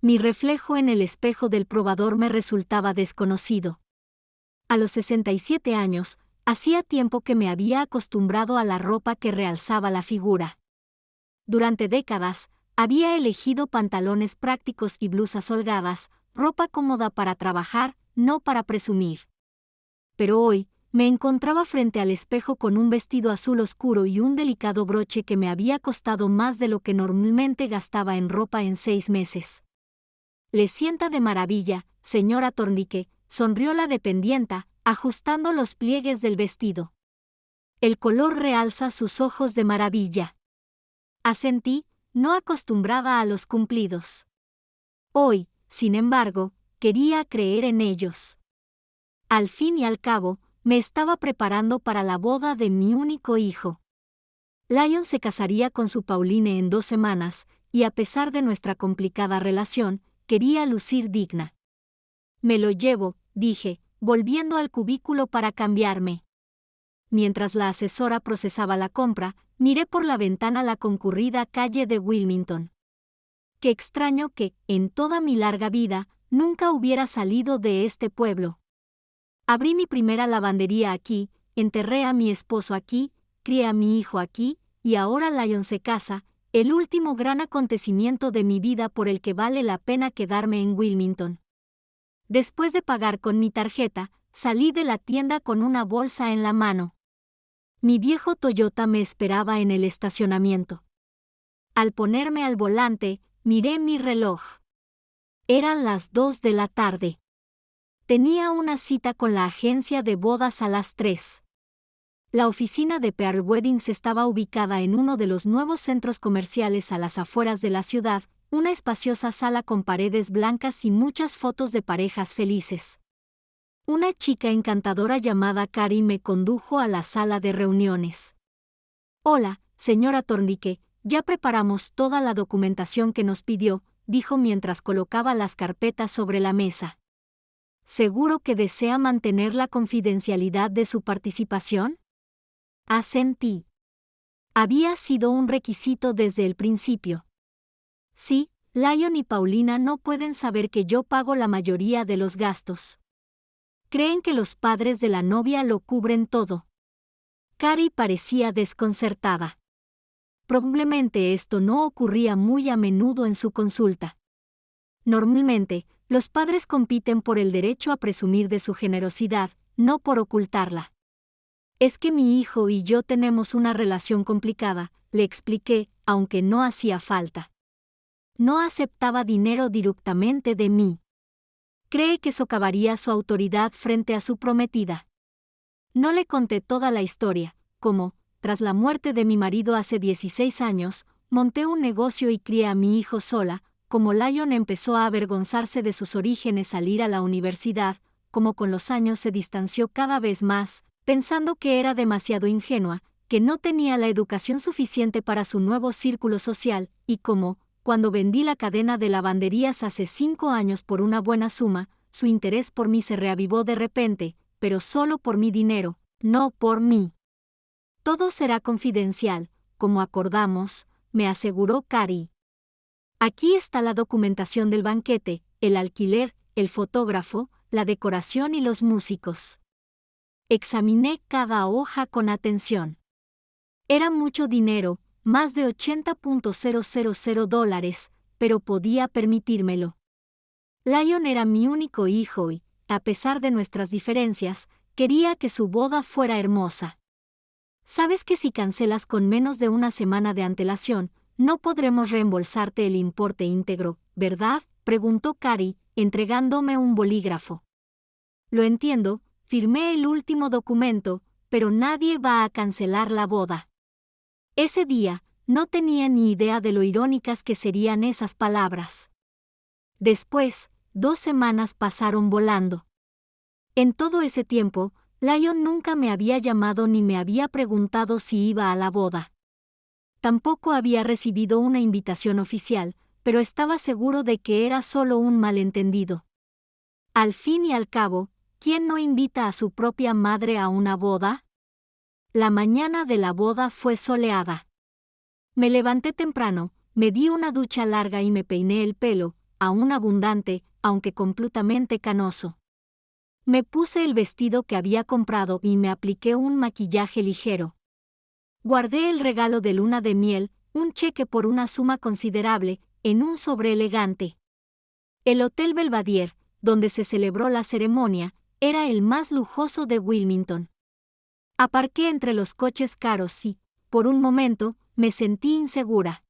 Mi reflejo en el espejo del probador me resultaba desconocido. A los 67 años, hacía tiempo que me había acostumbrado a la ropa que realzaba la figura. Durante décadas, había elegido pantalones prácticos y blusas holgadas, ropa cómoda para trabajar, no para presumir. Pero hoy, me encontraba frente al espejo con un vestido azul oscuro y un delicado broche que me había costado más de lo que normalmente gastaba en ropa en 6 meses. «Le sienta de maravilla, señora Thorndike», sonrió la dependienta, ajustando los pliegues del vestido. «El color realza sus ojos de maravilla». Asentí, no acostumbrada a los cumplidos. Hoy, sin embargo, quería creer en ellos. Al fin y al cabo, me estaba preparando para la boda de mi único hijo. Lyon se casaría con su Pauline en 2 semanas, y a pesar de nuestra complicada relación, quería lucir digna. «Me lo llevo», dije, volviendo al cubículo para cambiarme. Mientras la asesora procesaba la compra, miré por la ventana la concurrida calle de Wilmington. Qué extraño que, en toda mi larga vida, nunca hubiera salido de este pueblo. Abrí mi primera lavandería aquí, enterré a mi esposo aquí, crié a mi hijo aquí, y ahora Lyon se casa, el último gran acontecimiento de mi vida por el que vale la pena quedarme en Wilmington. Después de pagar con mi tarjeta, salí de la tienda con una bolsa en la mano. Mi viejo Toyota me esperaba en el estacionamiento. Al ponerme al volante, miré mi reloj. Eran las 2 de la tarde. Tenía una cita con la agencia de bodas a las 3. La oficina de Pearl Weddings estaba ubicada en uno de los nuevos centros comerciales a las afueras de la ciudad, una espaciosa sala con paredes blancas y muchas fotos de parejas felices. Una chica encantadora llamada Carrie me condujo a la sala de reuniones. «Hola, señora Thorndike, ya preparamos toda la documentación que nos pidió», dijo mientras colocaba las carpetas sobre la mesa. «¿Seguro que desea mantener la confidencialidad de su participación?» Asentí. Había sido un requisito desde el principio. «Sí, Lyon y Paulina no pueden saber que yo pago la mayoría de los gastos. Creen que los padres de la novia lo cubren todo». Carrie parecía desconcertada. Probablemente esto no ocurría muy a menudo en su consulta. Normalmente, los padres compiten por el derecho a presumir de su generosidad, no por ocultarla. «Es que mi hijo y yo tenemos una relación complicada», le expliqué, aunque no hacía falta. «No aceptaba dinero directamente de mí. Cree que socavaría su autoridad frente a su prometida». No le conté toda la historia, como, tras la muerte de mi marido hace 16 años, monté un negocio y crié a mi hijo sola, como Lyon empezó a avergonzarse de sus orígenes al ir a la universidad, como con los años se distanció cada vez más, pensando que era demasiado ingenua, que no tenía la educación suficiente para su nuevo círculo social, y como, cuando vendí la cadena de lavanderías hace 5 años por una buena suma, su interés por mí se reavivó de repente, pero solo por mi dinero, no por mí. «Todo será confidencial, como acordamos», me aseguró Carrie. «Aquí está la documentación del banquete, el alquiler, el fotógrafo, la decoración y los músicos». Examiné cada hoja con atención. Era mucho dinero, más de $80,000, pero podía permitírmelo. Lyon era mi único hijo y, a pesar de nuestras diferencias, quería que su boda fuera hermosa. «Sabes que si cancelas con menos de una semana de antelación, no podremos reembolsarte el importe íntegro, ¿verdad?», preguntó Carrie, entregándome un bolígrafo. «Lo entiendo», firmé el último documento, «pero nadie va a cancelar la boda». Ese día, no tenía ni idea de lo irónicas que serían esas palabras. Después, 2 semanas pasaron volando. En todo ese tiempo, Lyon nunca me había llamado ni me había preguntado si iba a la boda. Tampoco había recibido una invitación oficial, pero estaba seguro de que era solo un malentendido. Al fin y al cabo, ¿quién no invita a su propia madre a una boda? La mañana de la boda fue soleada. Me levanté temprano, me di una ducha larga y me peiné el pelo, aún abundante, aunque completamente canoso. Me puse el vestido que había comprado y me apliqué un maquillaje ligero. Guardé el regalo de luna de miel, un cheque por una suma considerable, en un sobre elegante. El Hotel Belvedere, donde se celebró la ceremonia, era el más lujoso de Wilmington. Aparqué entre los coches caros y, por un momento, me sentí insegura.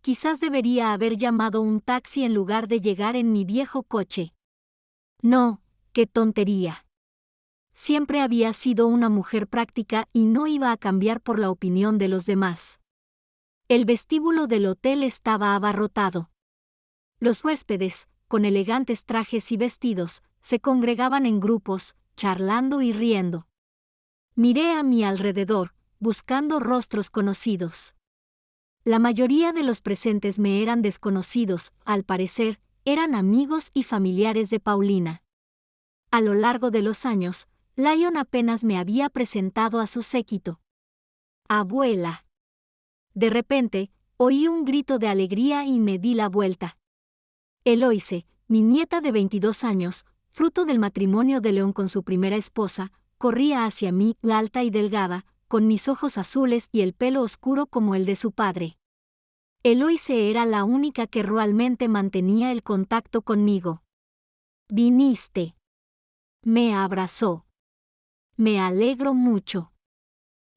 Quizás debería haber llamado un taxi en lugar de llegar en mi viejo coche. No, qué tontería. Siempre había sido una mujer práctica y no iba a cambiar por la opinión de los demás. El vestíbulo del hotel estaba abarrotado. Los huéspedes, con elegantes trajes y vestidos, se congregaban en grupos, charlando y riendo. Miré a mi alrededor, buscando rostros conocidos. La mayoría de los presentes me eran desconocidos, al parecer, eran amigos y familiares de Paulina. A lo largo de los años, Lyon apenas me había presentado a su séquito. ¡Abuela! De repente, oí un grito de alegría y me di la vuelta. Eloise, mi nieta de 22 años, fruto del matrimonio de León con su primera esposa, corría hacia mí, alta y delgada, con mis ojos azules y el pelo oscuro como el de su padre. Eloise era la única que realmente mantenía el contacto conmigo. «¿Viniste?» Me abrazó. «Me alegro mucho.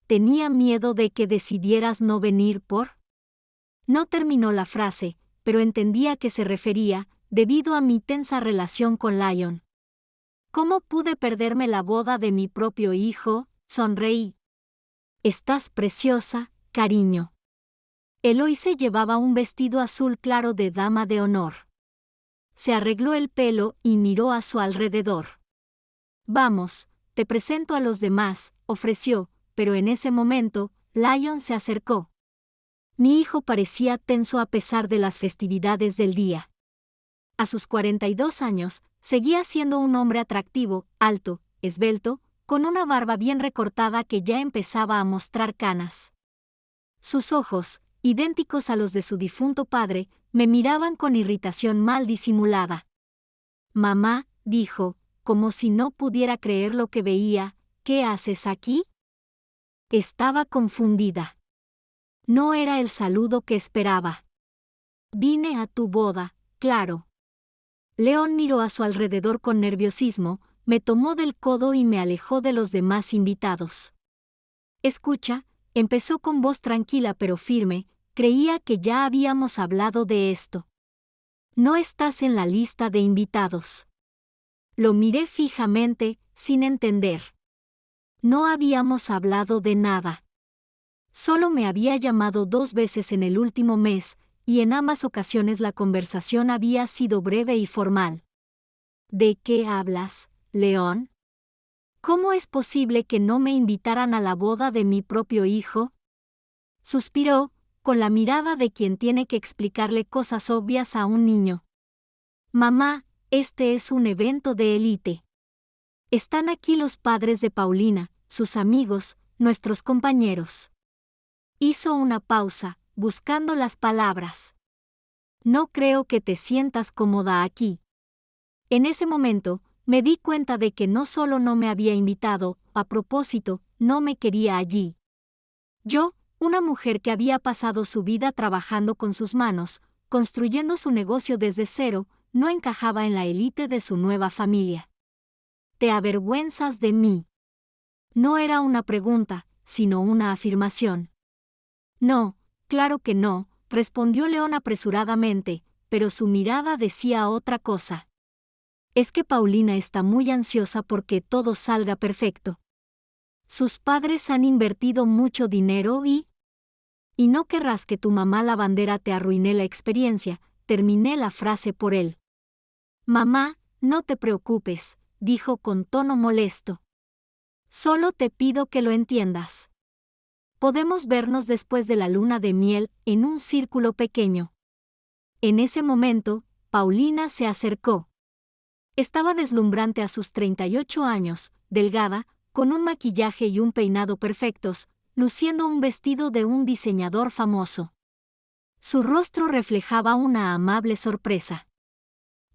Tenía miedo de que decidieras no venir por...» No terminó la frase, pero entendía a qué se refería, debido a mi tensa relación con Lyon. ¿Cómo pude perderme la boda de mi propio hijo? Sonreí. «Estás preciosa, cariño». Eloise llevaba un vestido azul claro de dama de honor. Se arregló el pelo y miró a su alrededor. «Vamos, te presento a los demás», ofreció, pero en ese momento, Lyon se acercó. Mi hijo parecía tenso a pesar de las festividades del día. A sus 42 años, seguía siendo un hombre atractivo, alto, esbelto, con una barba bien recortada que ya empezaba a mostrar canas. Sus ojos, idénticos a los de su difunto padre, me miraban con irritación mal disimulada. «Mamá», dijo, como si no pudiera creer lo que veía, «¿qué haces aquí?» Estaba confundida. No era el saludo que esperaba. «Vine a tu boda, claro». León miró a su alrededor con nerviosismo, me tomó del codo y me alejó de los demás invitados. «Escucha», empezó con voz tranquila pero firme, «creía que ya habíamos hablado de esto. No estás en la lista de invitados». Lo miré fijamente, sin entender. No habíamos hablado de nada. Solo me había llamado 2 veces en el último mes, y en ambas ocasiones la conversación había sido breve y formal. «¿De qué hablas, León? ¿Cómo es posible que no me invitaran a la boda de mi propio hijo?» Suspiró, con la mirada de quien tiene que explicarle cosas obvias a un niño. «Mamá, este es un evento de élite. Están aquí los padres de Paulina, sus amigos, nuestros compañeros». Hizo una pausa, buscando las palabras. «No creo que te sientas cómoda aquí». En ese momento, me di cuenta de que no solo no me había invitado, a propósito, no me quería allí. Yo, una mujer que había pasado su vida trabajando con sus manos, construyendo su negocio desde cero, no encajaba en la élite de su nueva familia. «¿Te avergüenzas de mí?» No era una pregunta, sino una afirmación. «No, claro que no», respondió León apresuradamente, pero su mirada decía otra cosa. «Es que Paulina está muy ansiosa porque todo salga perfecto. Sus padres han invertido mucho dinero y no querrás que tu mamá lavandera te arruine la experiencia», terminé la frase por él. «Mamá, no te preocupes», dijo con tono molesto. «Solo te pido que lo entiendas. Podemos vernos después de la luna de miel, en un círculo pequeño». En ese momento, Paulina se acercó. Estaba deslumbrante a sus 38 años, delgada, con un maquillaje y un peinado perfectos, luciendo un vestido de un diseñador famoso. Su rostro reflejaba una amable sorpresa.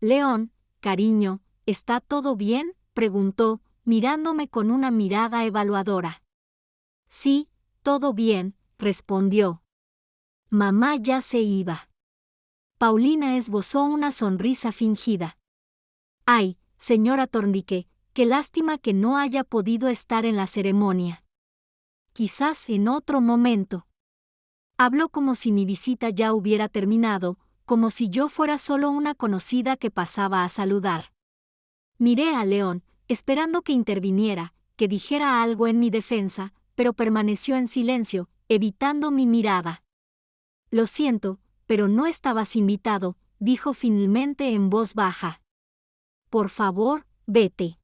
León, cariño, ¿está todo bien?, preguntó, mirándome con una mirada evaluadora. Sí, todo bien, respondió. Mamá ya se iba. Paulina esbozó una sonrisa fingida. Ay, señora Thorndike, qué lástima que no haya podido estar en la ceremonia. Quizás en otro momento. Habló como si mi visita ya hubiera terminado, como si yo fuera solo una conocida que pasaba a saludar. Miré a León, esperando que interviniera, que dijera algo en mi defensa, pero permaneció en silencio, evitando mi mirada. Lo siento, pero no estabas invitado, dijo finalmente en voz baja. Por favor, vete.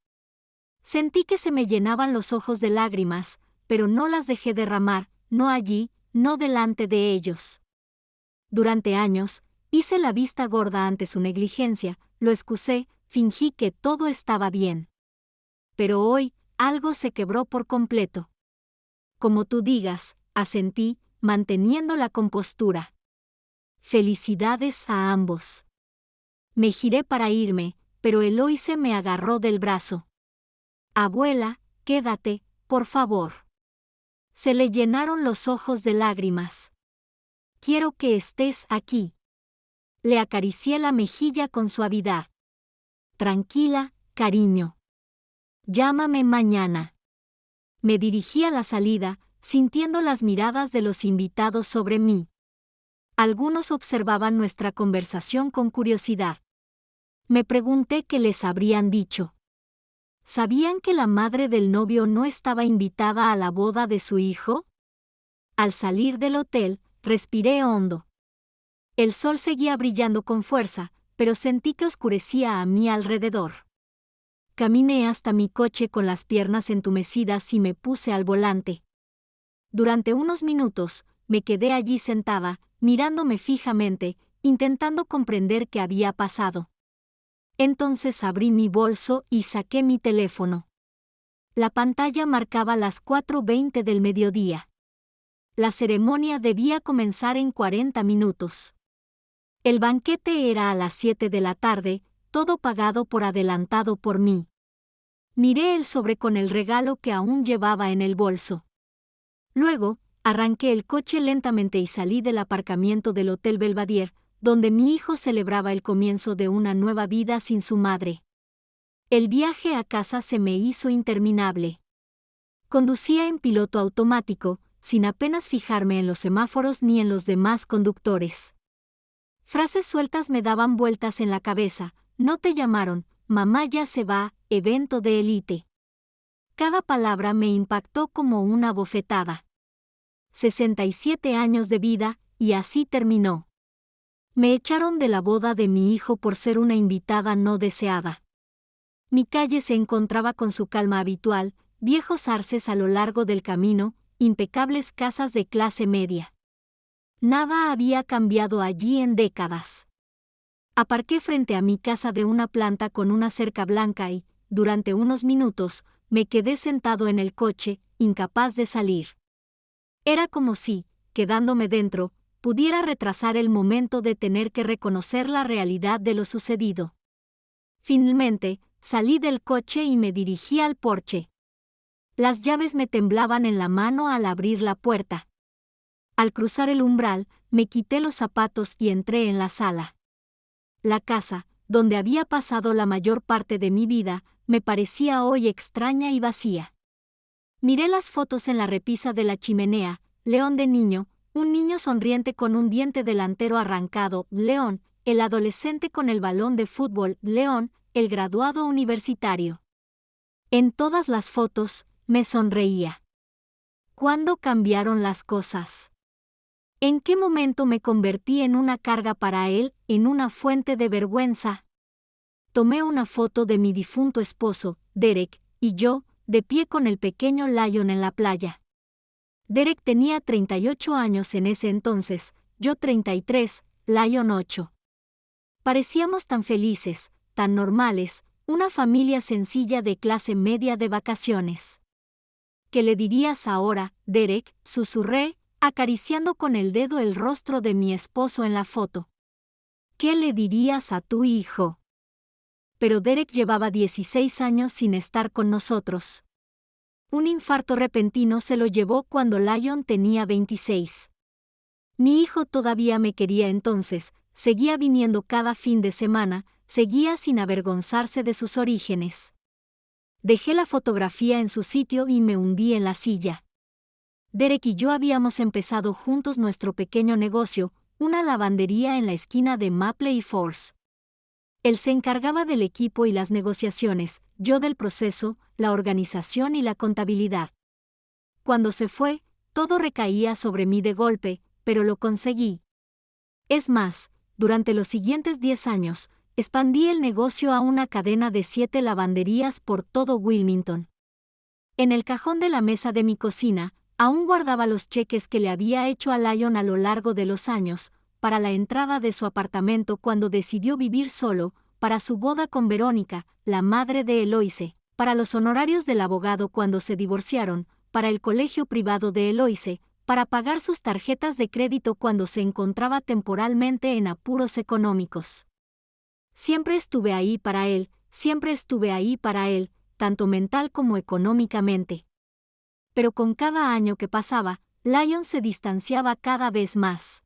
Sentí que se me llenaban los ojos de lágrimas, pero no las dejé derramar, no allí, no delante de ellos. Durante años, hice la vista gorda ante su negligencia, lo excusé, fingí que todo estaba bien. Pero hoy, algo se quebró por completo. Como tú digas, asentí, manteniendo la compostura. Felicidades a ambos. Me giré para irme, pero Eloise me agarró del brazo. Abuela, quédate, por favor. Se le llenaron los ojos de lágrimas. Quiero que estés aquí. Le acaricié la mejilla con suavidad. Tranquila, cariño. Llámame mañana. Me dirigí a la salida, sintiendo las miradas de los invitados sobre mí. Algunos observaban nuestra conversación con curiosidad. Me pregunté qué les habrían dicho. ¿Sabían que la madre del novio no estaba invitada a la boda de su hijo? Al salir del hotel, respiré hondo. El sol seguía brillando con fuerza, pero sentí que oscurecía a mi alrededor. Caminé hasta mi coche con las piernas entumecidas y me puse al volante. Durante unos minutos, me quedé allí sentada, mirándome fijamente, intentando comprender qué había pasado. Entonces abrí mi bolso y saqué mi teléfono. La pantalla marcaba las 4:20 del mediodía. La ceremonia debía comenzar en 40 minutos. El banquete era a las 7 de la tarde, todo pagado por adelantado por mí. Miré el sobre con el regalo que aún llevaba en el bolso. Luego, arranqué el coche lentamente y salí del aparcamiento del Hotel Belvedere, donde mi hijo celebraba el comienzo de una nueva vida sin su madre. El viaje a casa se me hizo interminable. Conducía en piloto automático, sin apenas fijarme en los semáforos ni en los demás conductores. Frases sueltas me daban vueltas en la cabeza: no te llamaron, mamá ya se va, evento de élite. Cada palabra me impactó como una bofetada. 67 años de vida, y así terminó. Me echaron de la boda de mi hijo por ser una invitada no deseada. Mi calle se encontraba con su calma habitual, viejos arces a lo largo del camino, impecables casas de clase media. Nada había cambiado allí en décadas. Aparqué frente a mi casa de una planta con una cerca blanca y, durante unos minutos, me quedé sentado en el coche, incapaz de salir. Era como si, quedándome dentro, pudiera retrasar el momento de tener que reconocer la realidad de lo sucedido. Finalmente, salí del coche y me dirigí al porche. Las llaves me temblaban en la mano al abrir la puerta. Al cruzar el umbral, me quité los zapatos y entré en la sala. La casa, donde había pasado la mayor parte de mi vida, me parecía hoy extraña y vacía. Miré las fotos en la repisa de la chimenea: León de niño, un niño sonriente con un diente delantero arrancado, León, el adolescente con el balón de fútbol, León, el graduado universitario. En todas las fotos, me sonreía. ¿Cuándo cambiaron las cosas? ¿En qué momento me convertí en una carga para él, en una fuente de vergüenza? Tomé una foto de mi difunto esposo, Derek, y yo, de pie con el pequeño Lion en la playa. Derek tenía 38 años en ese entonces, yo 33, Lion 8. Parecíamos tan felices, tan normales, una familia sencilla de clase media de vacaciones. ¿Qué le dirías ahora, Derek?, susurré, acariciando con el dedo el rostro de mi esposo en la foto. ¿Qué le dirías a tu hijo? pero Derek llevaba 16 años sin estar con nosotros. Un infarto repentino se lo llevó cuando Lyon tenía 26. Mi hijo todavía me quería entonces, seguía viniendo cada fin de semana, seguía sin avergonzarse de sus orígenes. Dejé la fotografía en su sitio y me hundí en la silla. Derek y yo habíamos empezado juntos nuestro pequeño negocio, una lavandería en la esquina de Maple y Force. Él se encargaba del equipo y las negociaciones, yo del proceso, la organización y la contabilidad. Cuando se fue, todo recaía sobre mí de golpe, pero lo conseguí. Es más, durante los siguientes 10 años, expandí el negocio a una cadena de 7 lavanderías por todo Wilmington. En el cajón de la mesa de mi cocina, aún guardaba los cheques que le había hecho a Lyon a lo largo de los años, para la entrada de su apartamento cuando decidió vivir solo, para su boda con Verónica, la madre de Eloise, para los honorarios del abogado cuando se divorciaron, para el colegio privado de Eloise, para pagar sus tarjetas de crédito cuando se encontraba temporalmente en apuros económicos. Siempre estuve ahí para él, tanto mental como económicamente. Pero con cada año que pasaba, Lyon se distanciaba cada vez más.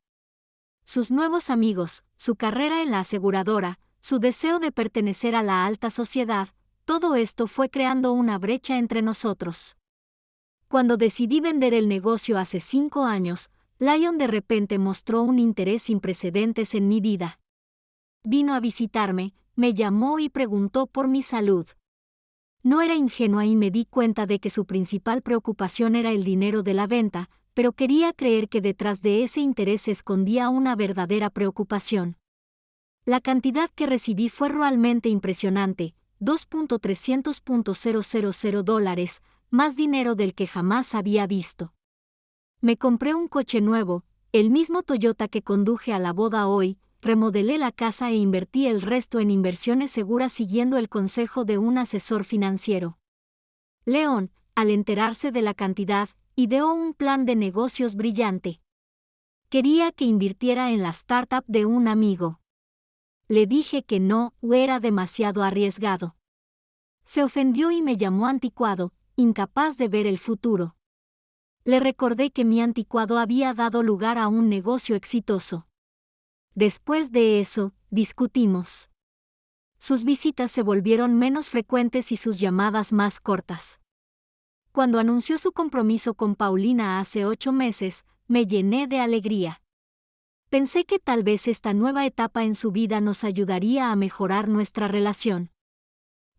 Sus nuevos amigos, su carrera en la aseguradora, su deseo de pertenecer a la alta sociedad, todo esto fue creando una brecha entre nosotros. Cuando decidí vender el negocio hace 5 años, Lyon de repente mostró un interés sin precedentes en mi vida. Vino a visitarme, me llamó y preguntó por mi salud. No era ingenua y me di cuenta de que su principal preocupación era el dinero de la venta, pero quería creer que detrás de ese interés se escondía una verdadera preocupación. La cantidad que recibí fue realmente impresionante, $2,300,000, más dinero del que jamás había visto. Me compré un coche nuevo, el mismo Toyota que conduje a la boda hoy, remodelé la casa e invertí el resto en inversiones seguras siguiendo el consejo de un asesor financiero. León, al enterarse de la cantidad, ideó un plan de negocios brillante. Quería que invirtiera en la startup de un amigo. Le dije que no, era demasiado arriesgado. Se ofendió y me llamó anticuado, incapaz de ver el futuro. Le recordé que mi anticuado había dado lugar a un negocio exitoso. Después de eso, discutimos. Sus visitas se volvieron menos frecuentes y sus llamadas más cortas. Cuando anunció su compromiso con Paulina hace 8 meses, me llené de alegría. Pensé que tal vez esta nueva etapa en su vida nos ayudaría a mejorar nuestra relación.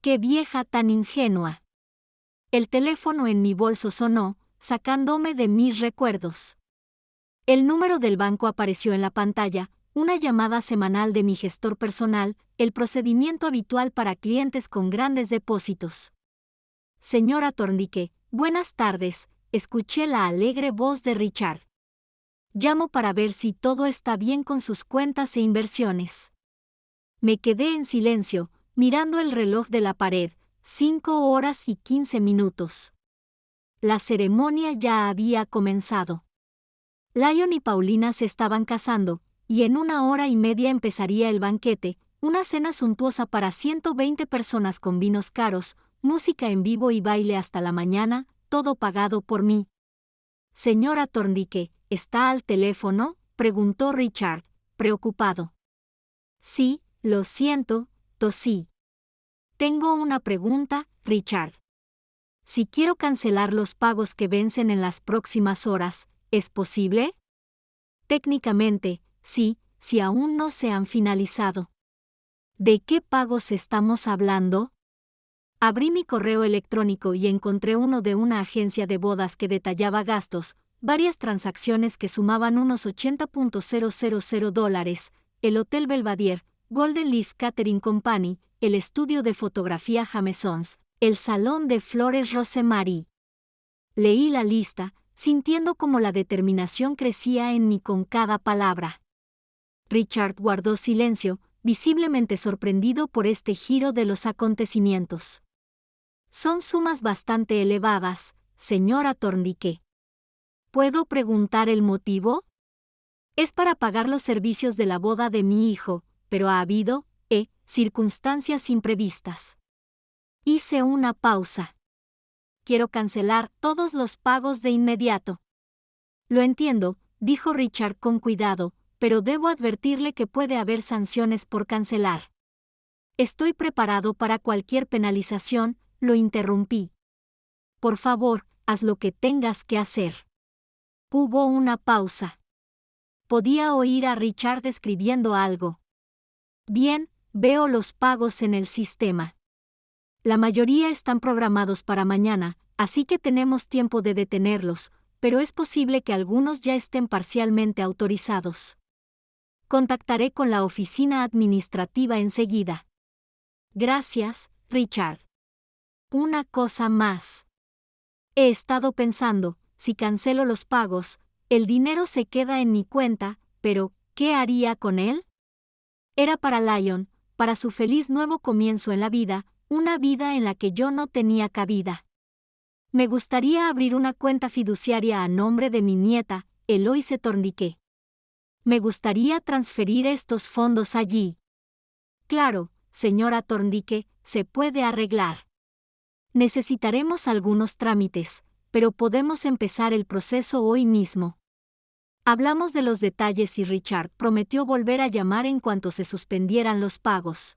¡Qué vieja tan ingenua! El teléfono en mi bolso sonó, sacándome de mis recuerdos. El número del banco apareció en la pantalla, una llamada semanal de mi gestor personal, el procedimiento habitual para clientes con grandes depósitos. Señora Thorndike, buenas tardes, escuché la alegre voz de Richard. Llamo para ver si todo está bien con sus cuentas e inversiones. Me quedé en silencio, mirando el reloj de la pared, 5 horas y 15 minutos. La ceremonia ya había comenzado. Lyon y Paulina se estaban casando, y en 1 hora y media empezaría el banquete, una cena suntuosa para 120 personas con vinos caros, música en vivo y baile hasta la mañana, todo pagado por mí. Señora Thorndike, ¿está al teléfono?, preguntó Richard, preocupado. Sí, lo siento, tosí. Tengo una pregunta, Richard. Si quiero cancelar los pagos que vencen en las próximas horas, ¿es posible? Técnicamente, sí, si aún no se han finalizado. ¿De qué pagos estamos hablando? Abrí mi correo electrónico y encontré uno de una agencia de bodas que detallaba gastos, varias transacciones que sumaban unos $80,000, el Hotel Belvedere, Golden Leaf Catering Company, el estudio de fotografía Jamesons, el Salón de Flores Rosemary. Leí la lista, sintiendo como la determinación crecía en mí con cada palabra. Richard guardó silencio, visiblemente sorprendido por este giro de los acontecimientos. Son sumas bastante elevadas, señora Thorndike. ¿Puedo preguntar el motivo? Es para pagar los servicios de la boda de mi hijo, pero ha habido, circunstancias imprevistas. Hice una pausa. Quiero cancelar todos los pagos de inmediato. Lo entiendo, dijo Richard con cuidado, pero debo advertirle que puede haber sanciones por cancelar. Estoy preparado para cualquier penalización, lo interrumpí. Por favor, haz lo que tengas que hacer. Hubo una pausa. Podía oír a Richard escribiendo algo. Bien, veo los pagos en el sistema. La mayoría están programados para mañana, así que tenemos tiempo de detenerlos, pero es posible que algunos ya estén parcialmente autorizados. Contactaré con la oficina administrativa enseguida. Gracias, Richard. Una cosa más. He estado pensando, si cancelo los pagos, el dinero se queda en mi cuenta, pero, ¿qué haría con él? Era para Lyon, para su feliz nuevo comienzo en la vida, una vida en la que yo no tenía cabida. Me gustaría abrir una cuenta fiduciaria a nombre de mi nieta, Eloise Thorndike. Me gustaría transferir estos fondos allí. Claro, señora Thorndike, se puede arreglar. Necesitaremos algunos trámites, pero podemos empezar el proceso hoy mismo. Hablamos de los detalles y Richard prometió volver a llamar en cuanto se suspendieran los pagos.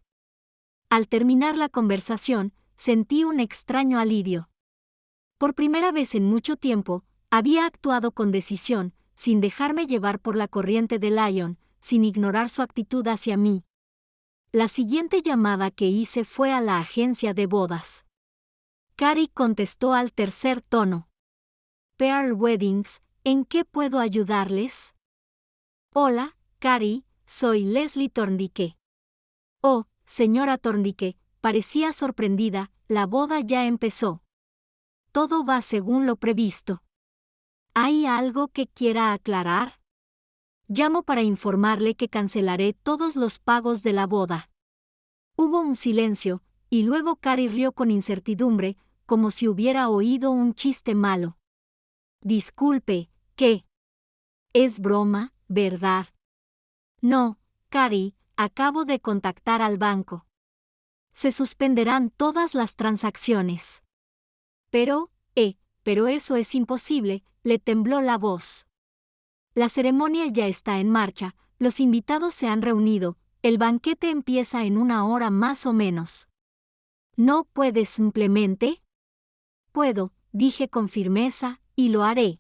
Al terminar la conversación, sentí un extraño alivio. Por primera vez en mucho tiempo, había actuado con decisión, sin dejarme llevar por la corriente de Lyon, sin ignorar su actitud hacia mí. La siguiente llamada que hice fue a la agencia de bodas. Carrie contestó al tercer tono. Pearl Weddings, ¿en qué puedo ayudarles? Hola, Carrie, soy Leslie Thorndike. Oh, señora Thorndike, parecía sorprendida, la boda ya empezó. Todo va según lo previsto. ¿Hay algo que quiera aclarar? Llamo para informarle que cancelaré todos los pagos de la boda. Hubo un silencio, y luego Carrie rió con incertidumbre, como si hubiera oído un chiste malo. Disculpe, ¿qué? Es broma, ¿verdad? No, Carrie, acabo de contactar al banco. Se suspenderán todas las transacciones. Pero eso es imposible, le tembló la voz. La ceremonia ya está en marcha, los invitados se han reunido, el banquete empieza en 1 hora más o menos. ¿No puedes simplemente? Puedo, dije con firmeza, y lo haré.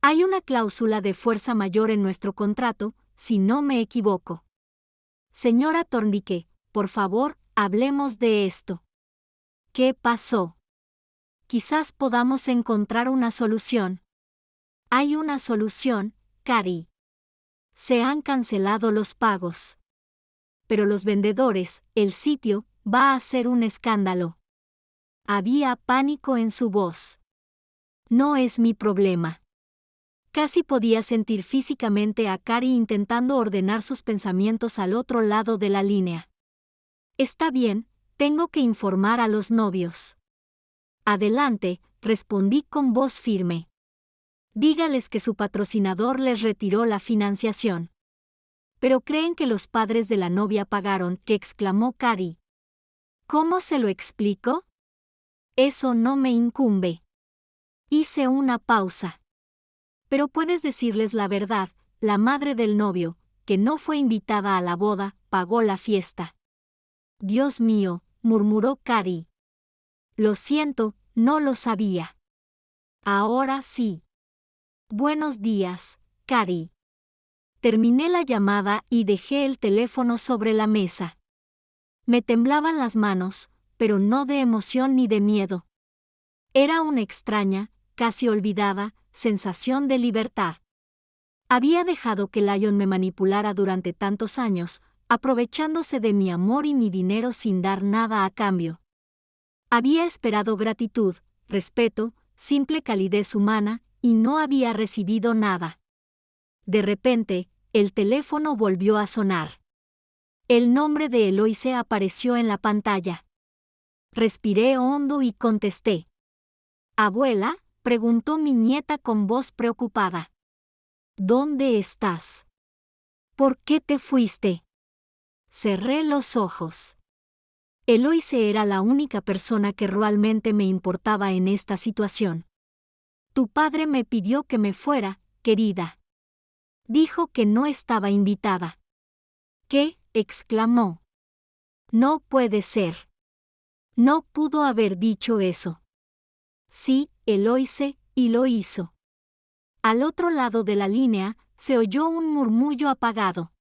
Hay una cláusula de fuerza mayor en nuestro contrato, si no me equivoco. Señora Thorndike, por favor, hablemos de esto. ¿Qué pasó? Quizás podamos encontrar una solución. Hay una solución, Carrie. Se han cancelado los pagos. Pero los vendedores, el sitio, va a ser un escándalo. Había pánico en su voz. No es mi problema. Casi podía sentir físicamente a Carrie intentando ordenar sus pensamientos al otro lado de la línea. Está bien, tengo que informar a los novios. Adelante, respondí con voz firme. Dígales que su patrocinador les retiró la financiación. Pero creen que los padres de la novia pagaron, que exclamó Carrie. ¿Cómo se lo explico? Eso no me incumbe. Hice una pausa. Pero puedes decirles la verdad, la madre del novio, que no fue invitada a la boda, pagó la fiesta. Dios mío, murmuró Carrie. Lo siento, no lo sabía. Ahora sí. Buenos días, Carrie. Terminé la llamada y dejé el teléfono sobre la mesa. Me temblaban las manos, pero no de emoción ni de miedo. Era una extraña, casi olvidada, sensación de libertad. Había dejado que Lyon me manipulara durante tantos años, aprovechándose de mi amor y mi dinero sin dar nada a cambio. Había esperado gratitud, respeto, simple calidez humana, y no había recibido nada. De repente, el teléfono volvió a sonar. El nombre de Eloise apareció en la pantalla. Respiré hondo y contesté. «Abuela», preguntó mi nieta con voz preocupada. «¿Dónde estás? ¿Por qué te fuiste?» Cerré los ojos. Eloise era la única persona que realmente me importaba en esta situación. Tu padre me pidió que me fuera, querida. Dijo que no estaba invitada. ¿Qué? Exclamó. No puede ser. No pudo haber dicho eso. Sí, Eloise, y lo hizo. Al otro lado de la línea, se oyó un murmullo apagado.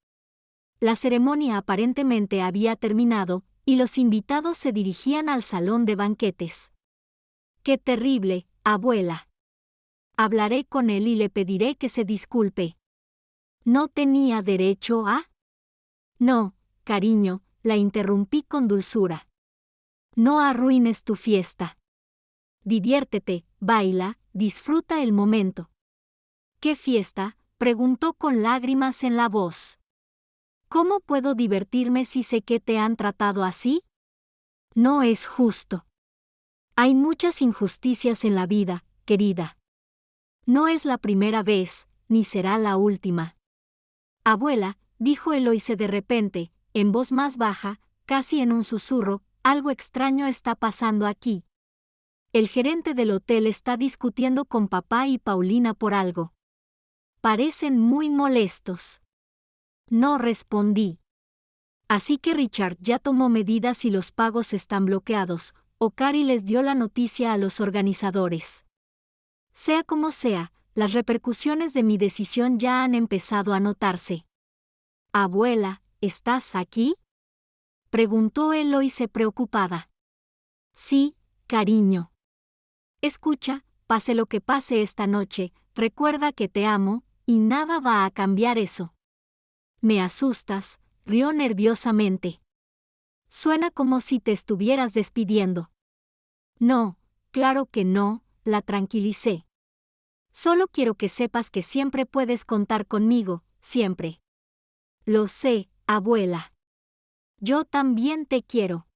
La ceremonia aparentemente había terminado, y los invitados se dirigían al salón de banquetes. ¡Qué terrible, abuela! Hablaré con él y le pediré que se disculpe. ¿No tenía derecho a? No, cariño, la interrumpí con dulzura. No arruines tu fiesta. Diviértete, baila, disfruta el momento. ¿Qué fiesta?, preguntó con lágrimas en la voz. ¿Cómo puedo divertirme si sé que te han tratado así? No es justo. Hay muchas injusticias en la vida, querida. No es la primera vez, ni será la última. Abuela, dijo Eloise de repente, en voz más baja, casi en un susurro, algo extraño está pasando aquí. El gerente del hotel está discutiendo con papá y Paulina por algo. Parecen muy molestos. No respondí. Así que Richard ya tomó medidas y los pagos están bloqueados, o Cari les dio la noticia a los organizadores. Sea como sea, las repercusiones de mi decisión ya han empezado a notarse. Abuela, ¿estás aquí?, preguntó Eloise preocupada. Sí, cariño. Escucha, pase lo que pase esta noche, recuerda que te amo, y nada va a cambiar eso. Me asustas, rió nerviosamente. Suena como si te estuvieras despidiendo. No, claro que no, la tranquilicé. Solo quiero que sepas que siempre puedes contar conmigo, siempre. Lo sé, abuela. Yo también te quiero.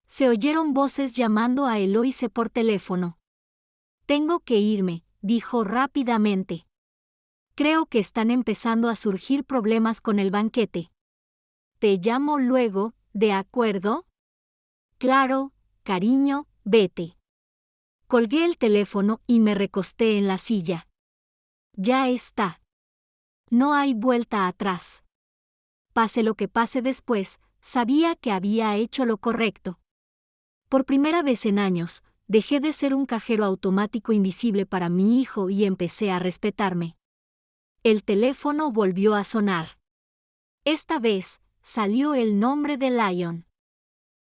Se oyeron voces llamando a Eloise por teléfono. Tengo que irme, dijo rápidamente. Creo que están empezando a surgir problemas con el banquete. Te llamo luego, ¿de acuerdo? Claro, cariño, vete. Colgué el teléfono y me recosté en la silla. Ya está. No hay vuelta atrás. Pase lo que pase después, sabía que había hecho lo correcto. Por primera vez en años, dejé de ser un cajero automático invisible para mi hijo y empecé a respetarme. El teléfono volvió a sonar. Esta vez, salió el nombre de Lyon.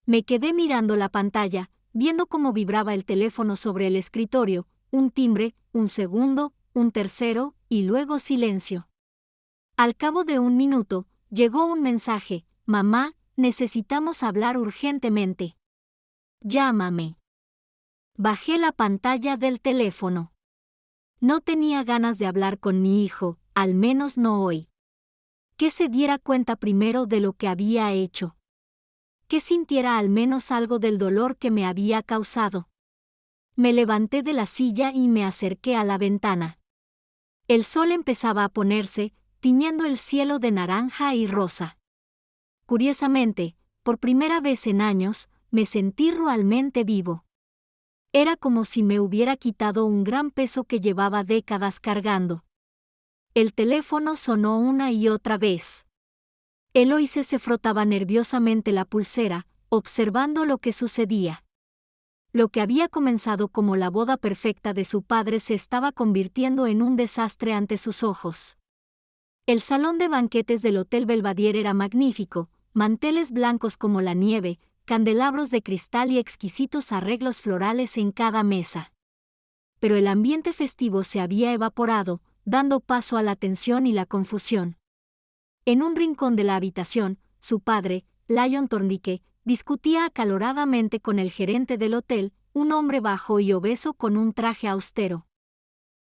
Me quedé mirando la pantalla, viendo cómo vibraba el teléfono sobre el escritorio, un timbre, un segundo, un tercero, y luego silencio. Al cabo de un minuto, llegó un mensaje: Mamá, necesitamos hablar urgentemente. Llámame. Bajé la pantalla del teléfono. No tenía ganas de hablar con mi hijo, al menos no hoy. Que se diera cuenta primero de lo que había hecho. Que sintiera al menos algo del dolor que me había causado. Me levanté de la silla y me acerqué a la ventana. El sol empezaba a ponerse, tiñendo el cielo de naranja y rosa. Curiosamente, por primera vez en años, me sentí realmente vivo. Era como si me hubiera quitado un gran peso que llevaba décadas cargando. El teléfono sonó una y otra vez. Eloise se frotaba nerviosamente la pulsera, observando lo que sucedía. Lo que había comenzado como la boda perfecta de su padre se estaba convirtiendo en un desastre ante sus ojos. El salón de banquetes del Hotel Belvedere era magnífico, manteles blancos como la nieve, candelabros de cristal y exquisitos arreglos florales en cada mesa. Pero el ambiente festivo se había evaporado, dando paso a la tensión y la confusión. En un rincón de la habitación, su padre, Lyon Thorndike, discutía acaloradamente con el gerente del hotel, un hombre bajo y obeso con un traje austero.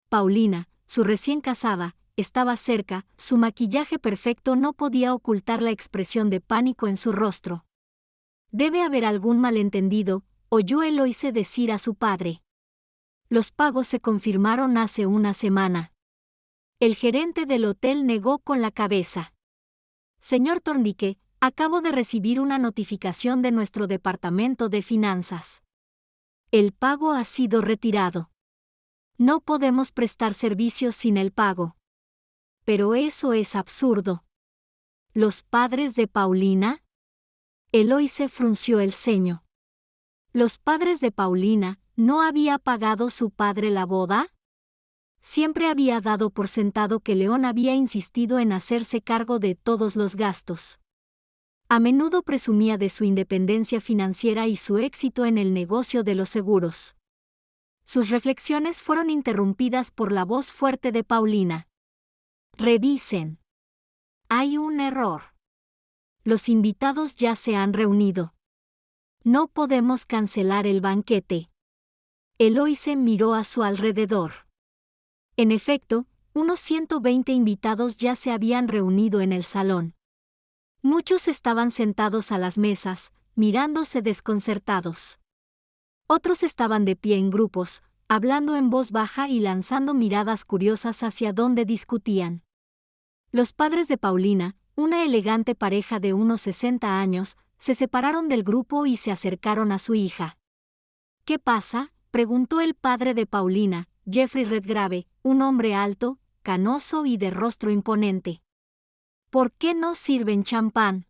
Paulina, su recién casada, estaba cerca, su maquillaje perfecto no podía ocultar la expresión de pánico en su rostro. Debe haber algún malentendido, oyó Eloise decir a su padre. Los pagos se confirmaron hace una semana. El gerente del hotel negó con la cabeza. Señor Thorndike, Acabo de recibir una notificación de nuestro departamento de finanzas. El pago ha sido retirado. No podemos prestar servicios sin el pago. Pero eso es absurdo. ¿Los padres de Paulina? Eloise frunció el ceño. ¿Los padres de Paulina no había pagado su padre la boda? Siempre había dado por sentado que León había insistido en hacerse cargo de todos los gastos. A menudo presumía de su independencia financiera y su éxito en el negocio de los seguros. Sus reflexiones fueron interrumpidas por la voz fuerte de Paulina. Revisen. Hay un error. Los invitados ya se han reunido. No podemos cancelar el banquete. Eloise miró a su alrededor. En efecto, unos 120 invitados ya se habían reunido en el salón. Muchos estaban sentados a las mesas, mirándose desconcertados. Otros estaban de pie en grupos, hablando en voz baja y lanzando miradas curiosas hacia donde discutían. Los padres de Paulina, una elegante pareja de unos 60 años, se separaron del grupo y se acercaron a su hija. ¿Qué pasa?, preguntó el padre de Paulina, Jeffrey Redgrave, un hombre alto, canoso y de rostro imponente. ¿Por qué no sirven champán?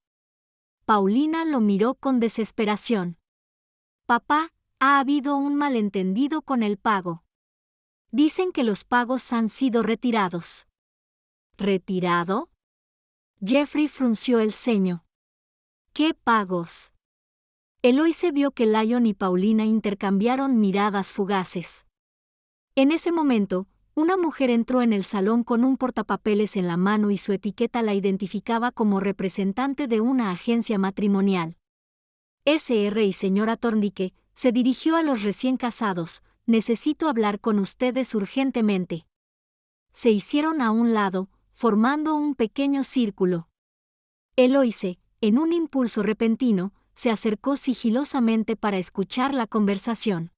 Paulina lo miró con desesperación. Papá, ha habido un malentendido con el pago. Dicen que los pagos han sido retirados. ¿Retirado? Jeffrey frunció el ceño. ¿Qué pagos? Eloise vio que Lyon y Paulina intercambiaron miradas fugaces. En ese momento, una mujer entró en el salón con un portapapeles en la mano y su etiqueta la identificaba como representante de una agencia matrimonial. Sr. y señora Thorndike, se dirigió a los recién casados, necesito hablar con ustedes urgentemente. Se hicieron a un lado, formando un pequeño círculo. Eloise, en un impulso repentino, se acercó sigilosamente para escuchar la conversación.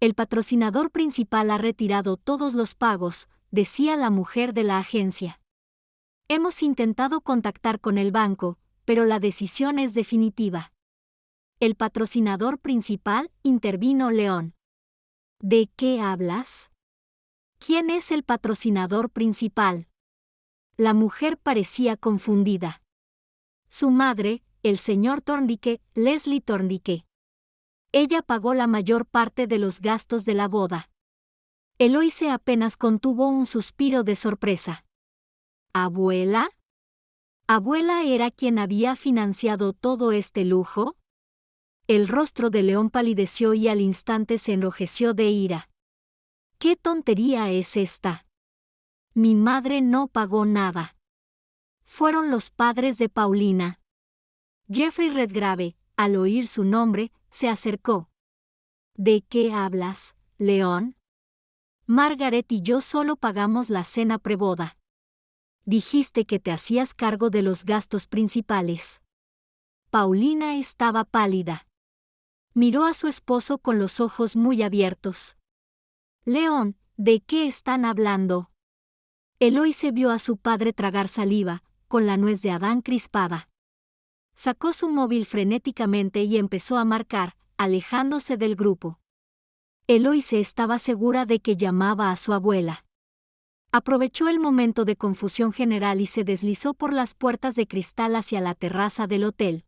El patrocinador principal ha retirado todos los pagos, decía la mujer de la agencia. Hemos intentado contactar con el banco, pero la decisión es definitiva. El patrocinador principal, intervino León. ¿De qué hablas? ¿Quién es el patrocinador principal? La mujer parecía confundida. Su madre, el señor Thorndike, Leslie Thorndike. Ella pagó la mayor parte de los gastos de la boda. Eloise apenas contuvo un suspiro de sorpresa. ¿Abuela? ¿Abuela era quien había financiado todo este lujo? El rostro de León palideció y al instante se enrojeció de ira. ¿Qué tontería es esta? Mi madre no pagó nada. Fueron los padres de Paulina. Jeffrey Redgrave, al oír su nombre, se acercó. ¿De qué hablas, León? Margaret y yo solo pagamos la cena preboda. Dijiste que te hacías cargo de los gastos principales. Paulina estaba pálida. Miró a su esposo con los ojos muy abiertos. León, ¿de qué están hablando? Eloise vio a su padre tragar saliva, con la nuez de Adán crispada. Sacó su móvil frenéticamente y empezó a marcar, alejándose del grupo. Eloise estaba segura de que llamaba a su abuela. Aprovechó el momento de confusión general y se deslizó por las puertas de cristal hacia la terraza del hotel.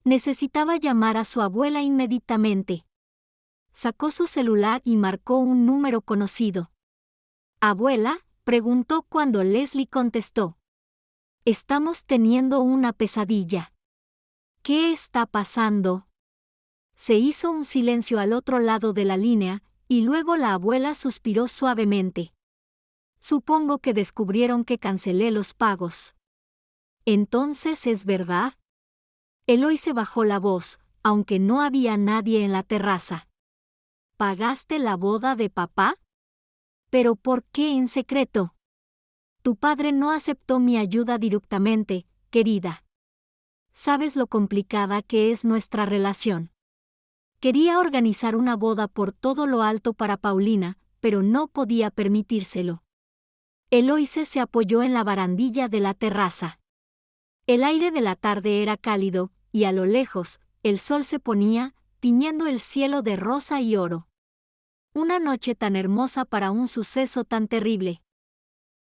Necesitaba llamar a su abuela inmediatamente. Sacó su celular y marcó un número conocido. «¿Abuela?», preguntó cuando Leslie contestó. «Estamos teniendo una pesadilla». «¿Qué está pasando?». Se hizo un silencio al otro lado de la línea, y luego la abuela suspiró suavemente. «Supongo que descubrieron que cancelé los pagos». «¿Entonces es verdad?». Eloise bajó la voz, aunque no había nadie en la terraza. «¿Pagaste la boda de papá?». «¿Pero por qué en secreto?». «Tu padre no aceptó mi ayuda directamente, querida. Sabes lo complicada que es nuestra relación. Quería organizar una boda por todo lo alto para Paulina, pero no podía permitírselo». Eloise se apoyó en la barandilla de la terraza. El aire de la tarde era cálido, y a lo lejos, el sol se ponía, tiñendo el cielo de rosa y oro. Una noche tan hermosa para un suceso tan terrible.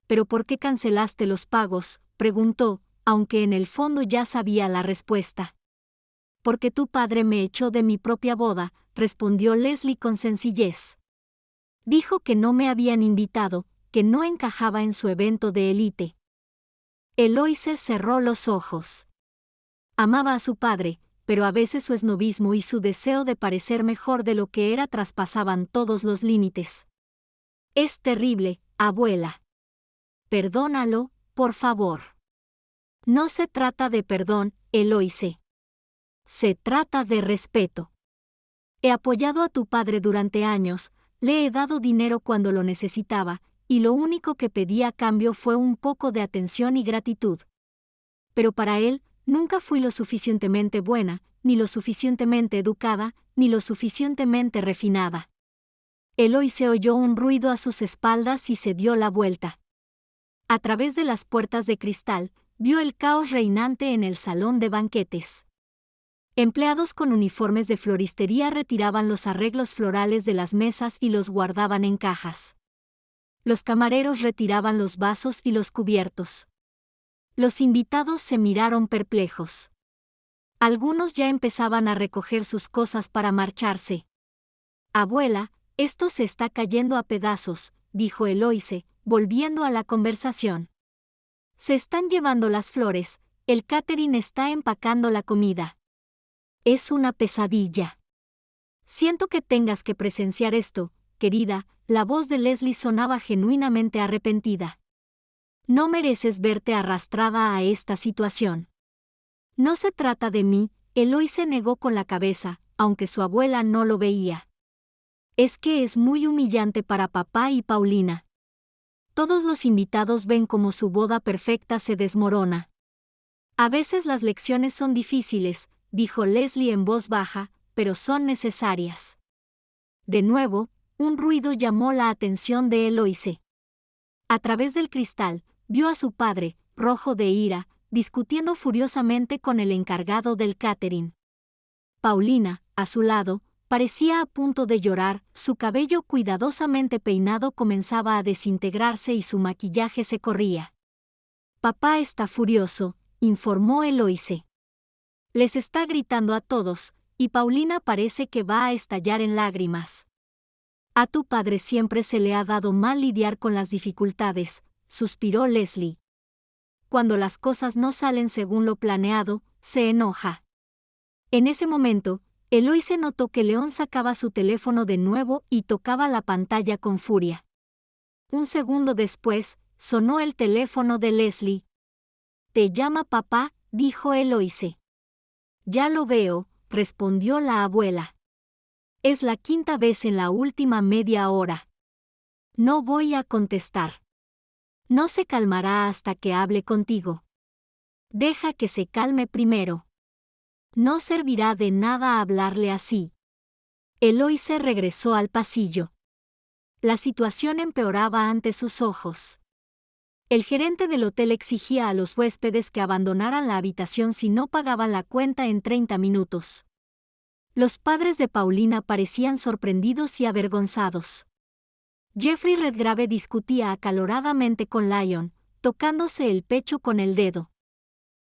¿Pero por qué cancelaste los pagos?, preguntó, aunque en el fondo ya sabía la respuesta. Porque tu padre me echó de mi propia boda, respondió Leslie con sencillez. Dijo que no me habían invitado, que no encajaba en su evento de élite. Eloise cerró los ojos. Amaba a su padre, pero a veces su esnobismo y su deseo de parecer mejor de lo que era traspasaban todos los límites. Es terrible, abuela. Perdónalo, por favor. No se trata de perdón, Eloise. Se trata de respeto. He apoyado a tu padre durante años, le he dado dinero cuando lo necesitaba, y lo único que pedí a cambio fue un poco de atención y gratitud. Pero para él, nunca fui lo suficientemente buena, ni lo suficientemente educada, ni lo suficientemente refinada. Eloise oyó un ruido a sus espaldas y se dio la vuelta. A través de las puertas de cristal, vio el caos reinante en el salón de banquetes. Empleados con uniformes de floristería retiraban los arreglos florales de las mesas y los guardaban en cajas. Los camareros retiraban los vasos y los cubiertos. Los invitados se miraron perplejos. Algunos ya empezaban a recoger sus cosas para marcharse. Abuela, esto se está cayendo a pedazos, dijo Eloise, volviendo a la conversación. Se están llevando las flores, el catering está empacando la comida. Es una pesadilla. Siento que tengas que presenciar esto, querida, la voz de Leslie sonaba genuinamente arrepentida. No mereces verte arrastrada a esta situación. No se trata de mí, Eloise negó con la cabeza, aunque su abuela no lo veía. Es que es muy humillante para papá y Paulina. Todos los invitados ven cómo su boda perfecta se desmorona. A veces las lecciones son difíciles, dijo Leslie en voz baja, pero son necesarias. De nuevo, un ruido llamó la atención de Eloise. A través del cristal, vio a su padre, rojo de ira, discutiendo furiosamente con el encargado del catering. Paulina, a su lado, parecía a punto de llorar, su cabello cuidadosamente peinado comenzaba a desintegrarse y su maquillaje se corría. Papá está furioso, informó Eloise. Les está gritando a todos, y Paulina parece que va a estallar en lágrimas. A tu padre siempre se le ha dado mal lidiar con las dificultades, suspiró Leslie. Cuando las cosas no salen según lo planeado, se enoja. En ese momento, Eloise notó que León sacaba su teléfono de nuevo y tocaba la pantalla con furia. Un segundo después, sonó el teléfono de Leslie. «Te llama papá», dijo Eloise. «Ya lo veo», respondió la abuela. «Es la quinta vez en la última media hora. No voy a contestar. No se calmará hasta que hable contigo. Deja que se calme primero. No servirá de nada hablarle así». Eloise regresó al pasillo. La situación empeoraba ante sus ojos. El gerente del hotel exigía a los huéspedes que abandonaran la habitación si no pagaban la cuenta en 30 minutos. Los padres de Paulina parecían sorprendidos y avergonzados. Jeffrey Redgrave discutía acaloradamente con Lyon, tocándose el pecho con el dedo.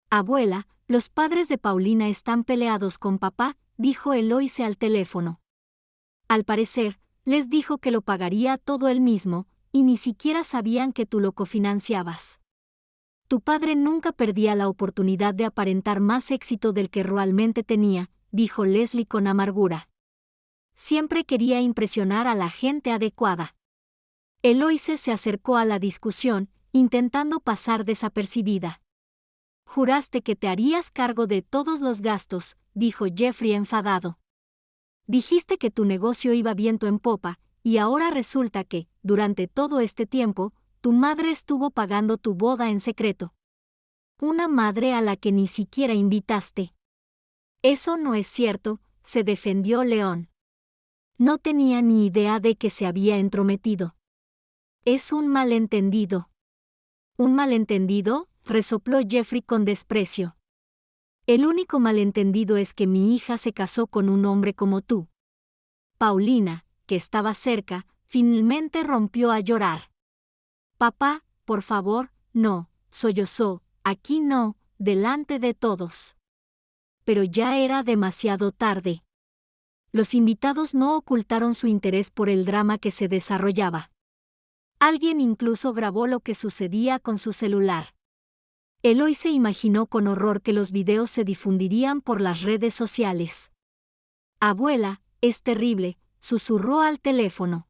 «Abuela, los padres de Paulina están peleados con papá», dijo Eloise al teléfono. Al parecer, les dijo que lo pagaría todo él mismo, y ni siquiera sabían que tú lo cofinanciabas. Tu padre nunca perdía la oportunidad de aparentar más éxito del que realmente tenía, dijo Leslie con amargura. Siempre quería impresionar a la gente adecuada. Eloise se acercó a la discusión, intentando pasar desapercibida. «Juraste que te harías cargo de todos los gastos», dijo Jeffrey enfadado. «Dijiste que tu negocio iba viento en popa, y ahora resulta que, durante todo este tiempo, tu madre estuvo pagando tu boda en secreto. Una madre a la que ni siquiera invitaste». «Eso no es cierto», se defendió León. «No tenía ni idea de que se había entrometido». «Es un malentendido». «¿Un malentendido?», resopló Jeffrey con desprecio. El único malentendido es que mi hija se casó con un hombre como tú. Paulina, que estaba cerca, finalmente rompió a llorar. Papá, por favor, no, sollozó, aquí no, delante de todos. Pero ya era demasiado tarde. Los invitados no ocultaron su interés por el drama que se desarrollaba. Alguien incluso grabó lo que sucedía con su celular. Eloy se imaginó con horror que los videos se difundirían por las redes sociales. Abuela, es terrible, susurró al teléfono.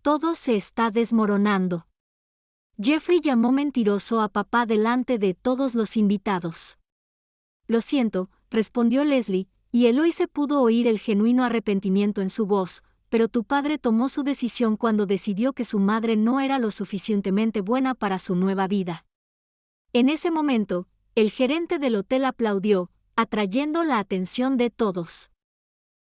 Todo se está desmoronando. Jeffrey llamó mentiroso a papá delante de todos los invitados. Lo siento, respondió Leslie, y Eloy se pudo oír el genuino arrepentimiento en su voz, pero tu padre tomó su decisión cuando decidió que su madre no era lo suficientemente buena para su nueva vida. En ese momento, el gerente del hotel aplaudió, atrayendo la atención de todos.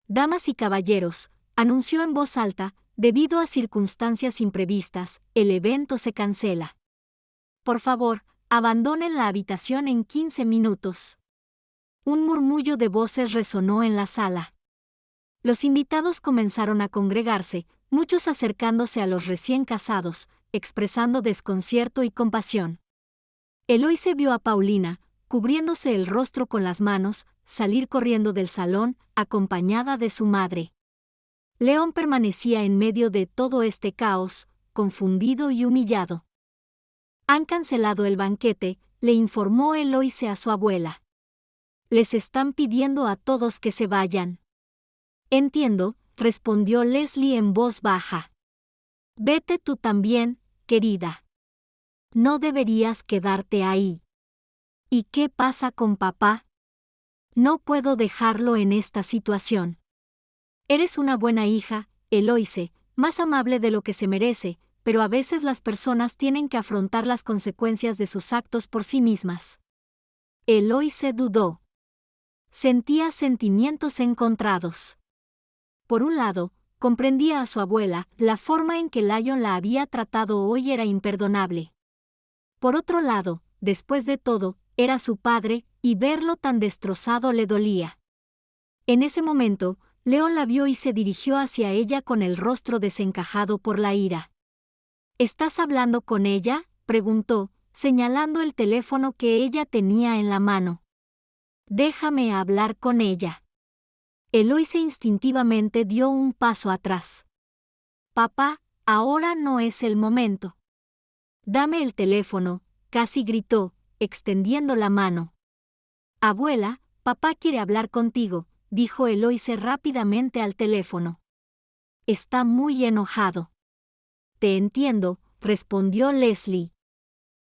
Damas y caballeros, anunció en voz alta, debido a circunstancias imprevistas, el evento se cancela. Por favor, abandonen la habitación en 15 minutos. Un murmullo de voces resonó en la sala. Los invitados comenzaron a congregarse, muchos acercándose a los recién casados, expresando desconcierto y compasión. Eloy se vio a Paulina, cubriéndose el rostro con las manos, salir corriendo del salón, acompañada de su madre. León permanecía en medio de todo este caos, confundido y humillado. Han cancelado el banquete, le informó Eloise a su abuela. Les están pidiendo a todos que se vayan. Entiendo, respondió Leslie en voz baja. Vete tú también, querida. No deberías quedarte ahí. ¿Y qué pasa con papá? No puedo dejarlo en esta situación. Eres una buena hija, Eloise, más amable de lo que se merece, pero a veces las personas tienen que afrontar las consecuencias de sus actos por sí mismas. Eloise dudó. Sentía sentimientos encontrados. Por un lado, comprendía a su abuela, la forma en que Lyon la había tratado hoy era imperdonable. Por otro lado, después de todo, era su padre, y verlo tan destrozado le dolía. En ese momento, León la vio y se dirigió hacia ella con el rostro desencajado por la ira. ¿Estás hablando con ella?, preguntó, señalando el teléfono que ella tenía en la mano. Déjame hablar con ella. Eloise instintivamente dio un paso atrás. Papá, ahora no es el momento. Dame el teléfono, casi gritó, extendiendo la mano. Abuela, papá quiere hablar contigo, dijo Eloise rápidamente al teléfono. Está muy enojado. Te entiendo, respondió Leslie.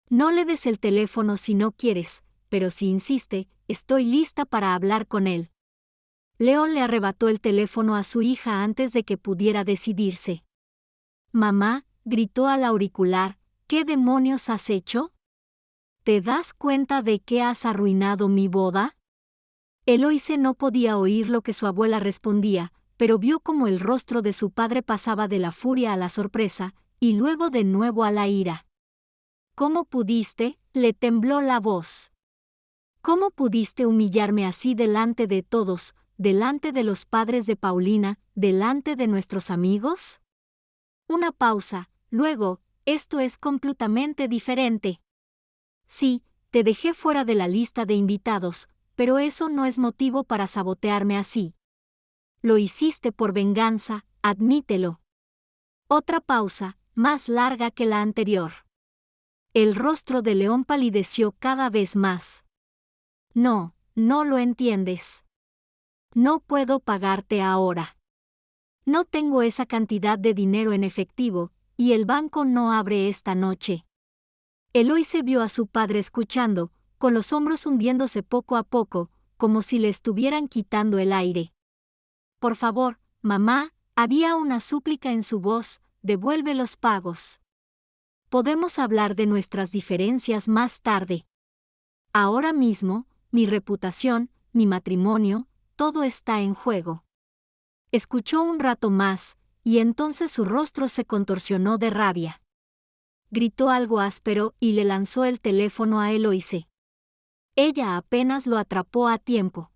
No le des el teléfono si no quieres, pero si insiste, estoy lista para hablar con él. León le arrebató el teléfono a su hija antes de que pudiera decidirse. Mamá, gritó al auricular, ¿qué demonios has hecho? ¿Te das cuenta de que has arruinado mi boda? Eloise no podía oír lo que su abuela respondía, pero vio cómo el rostro de su padre pasaba de la furia a la sorpresa, y luego de nuevo a la ira. ¿Cómo pudiste?, le tembló la voz. ¿Cómo pudiste humillarme así delante de todos, delante de los padres de Paulina, delante de nuestros amigos? Una pausa, luego, esto es completamente diferente. Sí, te dejé fuera de la lista de invitados, pero eso no es motivo para sabotearme así. Lo hiciste por venganza, admítelo. Otra pausa, más larga que la anterior. El rostro de León palideció cada vez más. No, no lo entiendes. No puedo pagarte ahora. No tengo esa cantidad de dinero en efectivo, y el banco no abre esta noche. Eloise vio a su padre escuchando, con los hombros hundiéndose poco a poco, como si le estuvieran quitando el aire. Por favor, mamá, había una súplica en su voz, devuelve los pagos. Podemos hablar de nuestras diferencias más tarde. Ahora mismo, mi reputación, mi matrimonio, todo está en juego. Escuchó un rato más, y entonces su rostro se contorsionó de rabia. gritó algo áspero y le lanzó el teléfono a Eloise. Ella apenas lo atrapó a tiempo.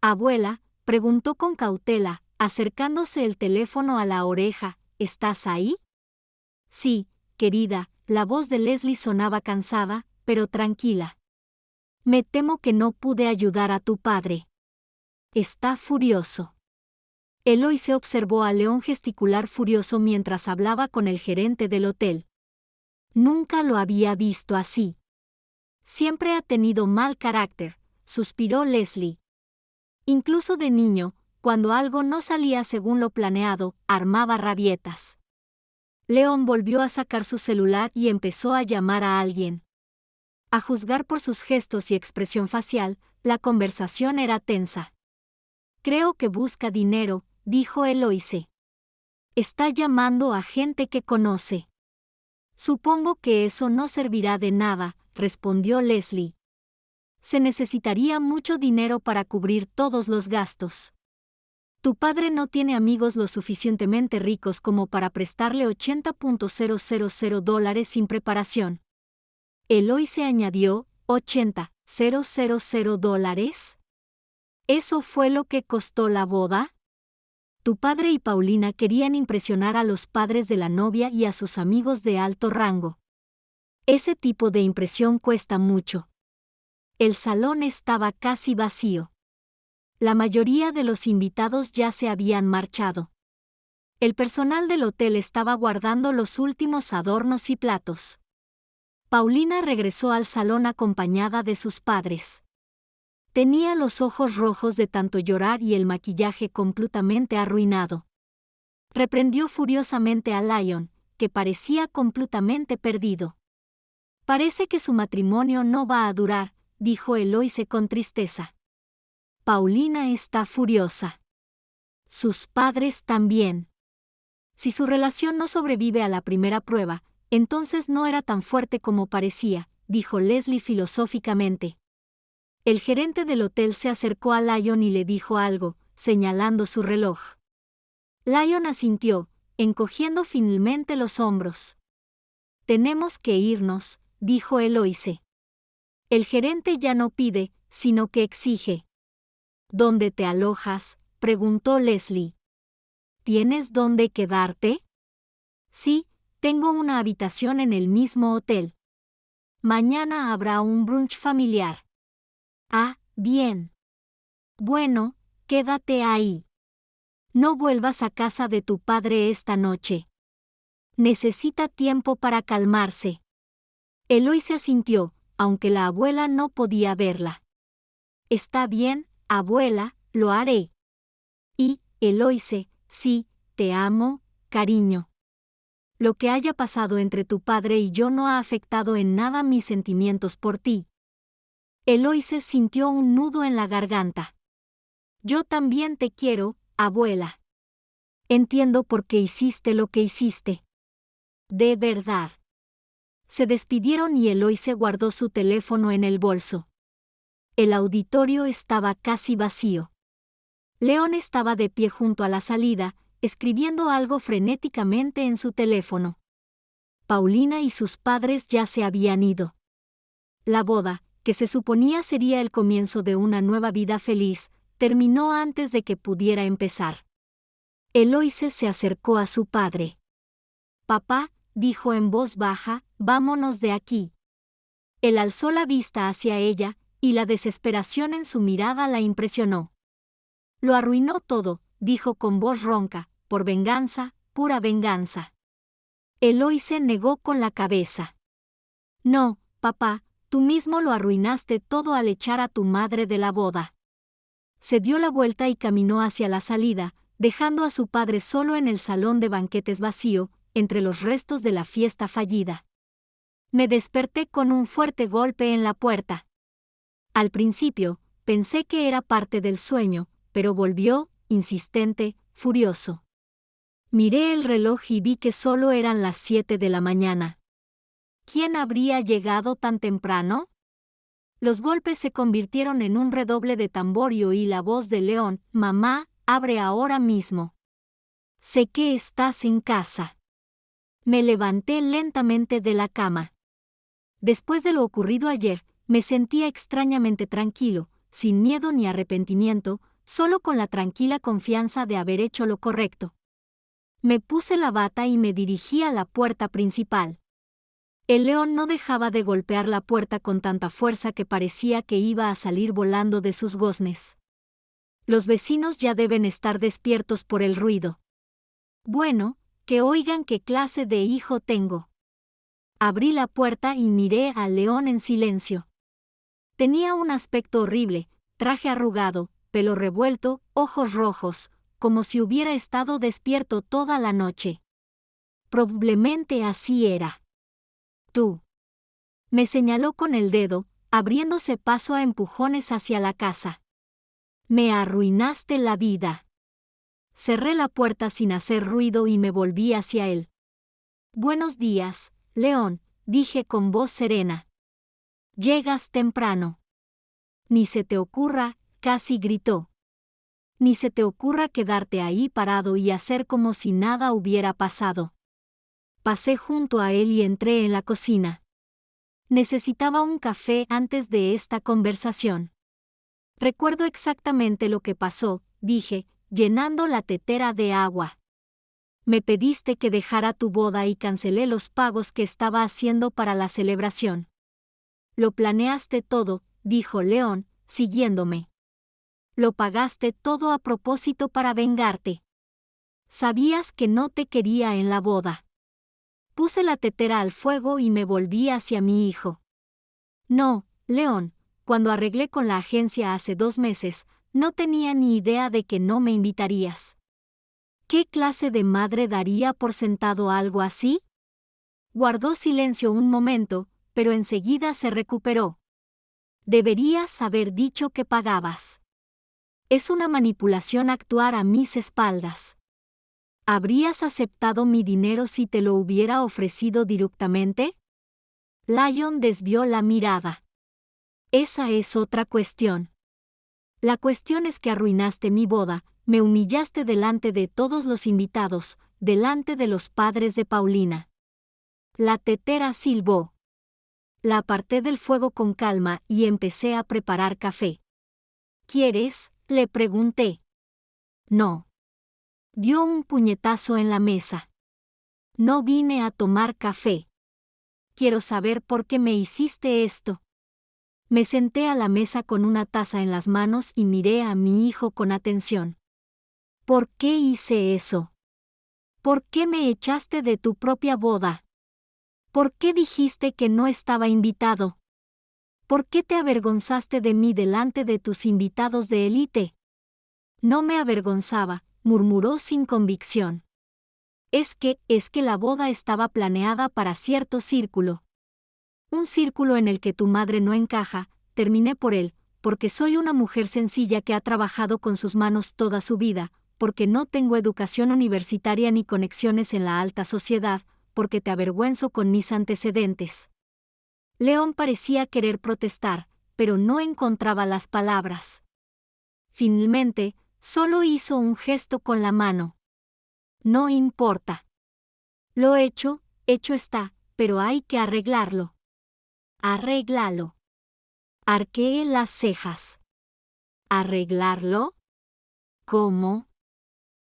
Abuela, preguntó con cautela, acercándose el teléfono a la oreja, ¿estás ahí? Sí, querida, la voz de Leslie sonaba cansada, pero tranquila. Me temo que no pude ayudar a tu padre. Está furioso. Eloise observó a León gesticular furioso mientras hablaba con el gerente del hotel. Nunca lo había visto así. Siempre ha tenido mal carácter, suspiró Leslie. Incluso de niño, cuando algo no salía según lo planeado, armaba rabietas. León volvió a sacar su celular y empezó a llamar a alguien. A juzgar por sus gestos y expresión facial, la conversación era tensa. Creo que busca dinero, dijo Eloise. Está llamando a gente que conoce. Supongo que eso no servirá de nada, respondió Leslie. Se necesitaría mucho dinero para cubrir todos los gastos. Tu padre no tiene amigos lo suficientemente ricos como para prestarle $80,000 sin preparación. Eloise añadió, $80,000. ¿Eso fue lo que costó la boda? Tu padre y Paulina querían impresionar a los padres de la novia y a sus amigos de alto rango. Ese tipo de impresión cuesta mucho. El salón estaba casi vacío. La mayoría de los invitados ya se habían marchado. El personal del hotel estaba guardando los últimos adornos y platos. Paulina regresó al salón acompañada de sus padres. Tenía los ojos rojos de tanto llorar y el maquillaje completamente arruinado. Reprendió furiosamente a Lyon, que parecía completamente perdido. Parece que su matrimonio no va a durar, dijo Eloise con tristeza. Paulina está furiosa. Sus padres también. Si su relación no sobrevive a la primera prueba, entonces no era tan fuerte como parecía, dijo Leslie filosóficamente. El gerente del hotel se acercó a Lyon y le dijo algo, señalando su reloj. Lyon asintió, encogiendo finalmente los hombros. Tenemos que irnos, dijo Eloise. El gerente ya no pide, sino que exige. ¿Dónde te alojas?, preguntó Leslie. ¿Tienes dónde quedarte? Sí, tengo una habitación en el mismo hotel. Mañana habrá un brunch familiar. Ah, bien. Bueno, quédate ahí. No vuelvas a casa de tu padre esta noche. Necesita tiempo para calmarse. Eloise asintió, aunque la abuela no podía verla. Está bien, abuela, lo haré. Y, Eloise, sí, te amo, cariño. Lo que haya pasado entre tu padre y yo no ha afectado en nada mis sentimientos por ti. Eloise sintió un nudo en la garganta. Yo también te quiero, abuela. Entiendo por qué hiciste lo que hiciste. De verdad. Se despidieron y Eloise guardó su teléfono en el bolso. El auditorio estaba casi vacío. León estaba de pie junto a la salida, escribiendo algo frenéticamente en su teléfono. Paulina y sus padres ya se habían ido. La boda, que se suponía sería el comienzo de una nueva vida feliz, terminó antes de que pudiera empezar. Eloise se acercó a su padre. Papá, dijo en voz baja, vámonos de aquí. Él alzó la vista hacia ella, y la desesperación en su mirada la impresionó. Lo arruinó todo, dijo con voz ronca, por venganza, pura venganza. Eloise negó con la cabeza. No, papá, tú mismo lo arruinaste todo al echar a tu madre de la boda. Se dio la vuelta y caminó hacia la salida, dejando a su padre solo en el salón de banquetes vacío, entre los restos de la fiesta fallida. Me desperté con un fuerte golpe en la puerta. Al principio, pensé que era parte del sueño, pero volvió, insistente, furioso. Miré el reloj y vi que solo eran las 7 de la mañana. ¿Quién habría llegado tan temprano? Los golpes se convirtieron en un redoble de tambor y oí la voz de León, mamá, abre ahora mismo. Sé que estás en casa. Me levanté lentamente de la cama. Después de lo ocurrido ayer, me sentía extrañamente tranquilo, sin miedo ni arrepentimiento, solo con la tranquila confianza de haber hecho lo correcto. Me puse la bata y me dirigí a la puerta principal. El león no dejaba de golpear la puerta con tanta fuerza que parecía que iba a salir volando de sus goznes. Los vecinos ya deben estar despiertos por el ruido. Bueno, que oigan qué clase de hijo tengo. Abrí la puerta y miré al león en silencio. Tenía un aspecto horrible, traje arrugado, pelo revuelto, ojos rojos, como si hubiera estado despierto toda la noche. Probablemente así era. Tú. Me señaló con el dedo, abriéndose paso a empujones hacia la casa. Me arruinaste la vida. Cerré la puerta sin hacer ruido y me volví hacia él. Buenos días, León, dije con voz serena. Llegas temprano. Ni se te ocurra, casi gritó. Ni se te ocurra quedarte ahí parado y hacer como si nada hubiera pasado. Pasé junto a él y entré en la cocina. Necesitaba un café antes de esta conversación. Recuerdo exactamente lo que pasó, dije, llenando la tetera de agua. Me pediste que dejara tu boda y cancelé los pagos que estaba haciendo para la celebración. Lo planeaste todo, dijo León, siguiéndome. Lo pagaste todo a propósito para vengarte. Sabías que no te quería en la boda. Puse la tetera al fuego y me volví hacia mi hijo. No, León, cuando arreglé con la agencia hace 2 meses, no tenía ni idea de que no me invitarías. ¿Qué clase de madre daría por sentado algo así? Guardó silencio un momento, pero enseguida se recuperó. Deberías haber dicho que pagabas. Es una manipulación actuar a mis espaldas. ¿Habrías aceptado mi dinero si te lo hubiera ofrecido directamente? Lion desvió la mirada. Esa es otra cuestión. La cuestión es que arruinaste mi boda, me humillaste delante de todos los invitados, delante de los padres de Paulina. La tetera silbó. La aparté del fuego con calma y empecé a preparar café. ¿Quieres?, le pregunté. No. Dio un puñetazo en la mesa. No vine a tomar café. Quiero saber por qué me hiciste esto. Me senté a la mesa con una taza en las manos y miré a mi hijo con atención. ¿Por qué hice eso? ¿Por qué me echaste de tu propia boda? ¿Por qué dijiste que no estaba invitado? ¿Por qué te avergonzaste de mí delante de tus invitados de élite? No me avergonzaba, murmuró sin convicción. Es que la boda estaba planeada para cierto círculo. Un círculo en el que tu madre no encaja, terminé por él, porque soy una mujer sencilla que ha trabajado con sus manos toda su vida, porque no tengo educación universitaria ni conexiones en la alta sociedad, porque te avergüenzo con mis antecedentes. León parecía querer protestar, pero no encontraba las palabras. Finalmente, solo hizo un gesto con la mano. No importa. Lo hecho está, pero hay que arreglarlo. Arréglalo. Arqueé las cejas. ¿Arreglarlo? ¿Cómo?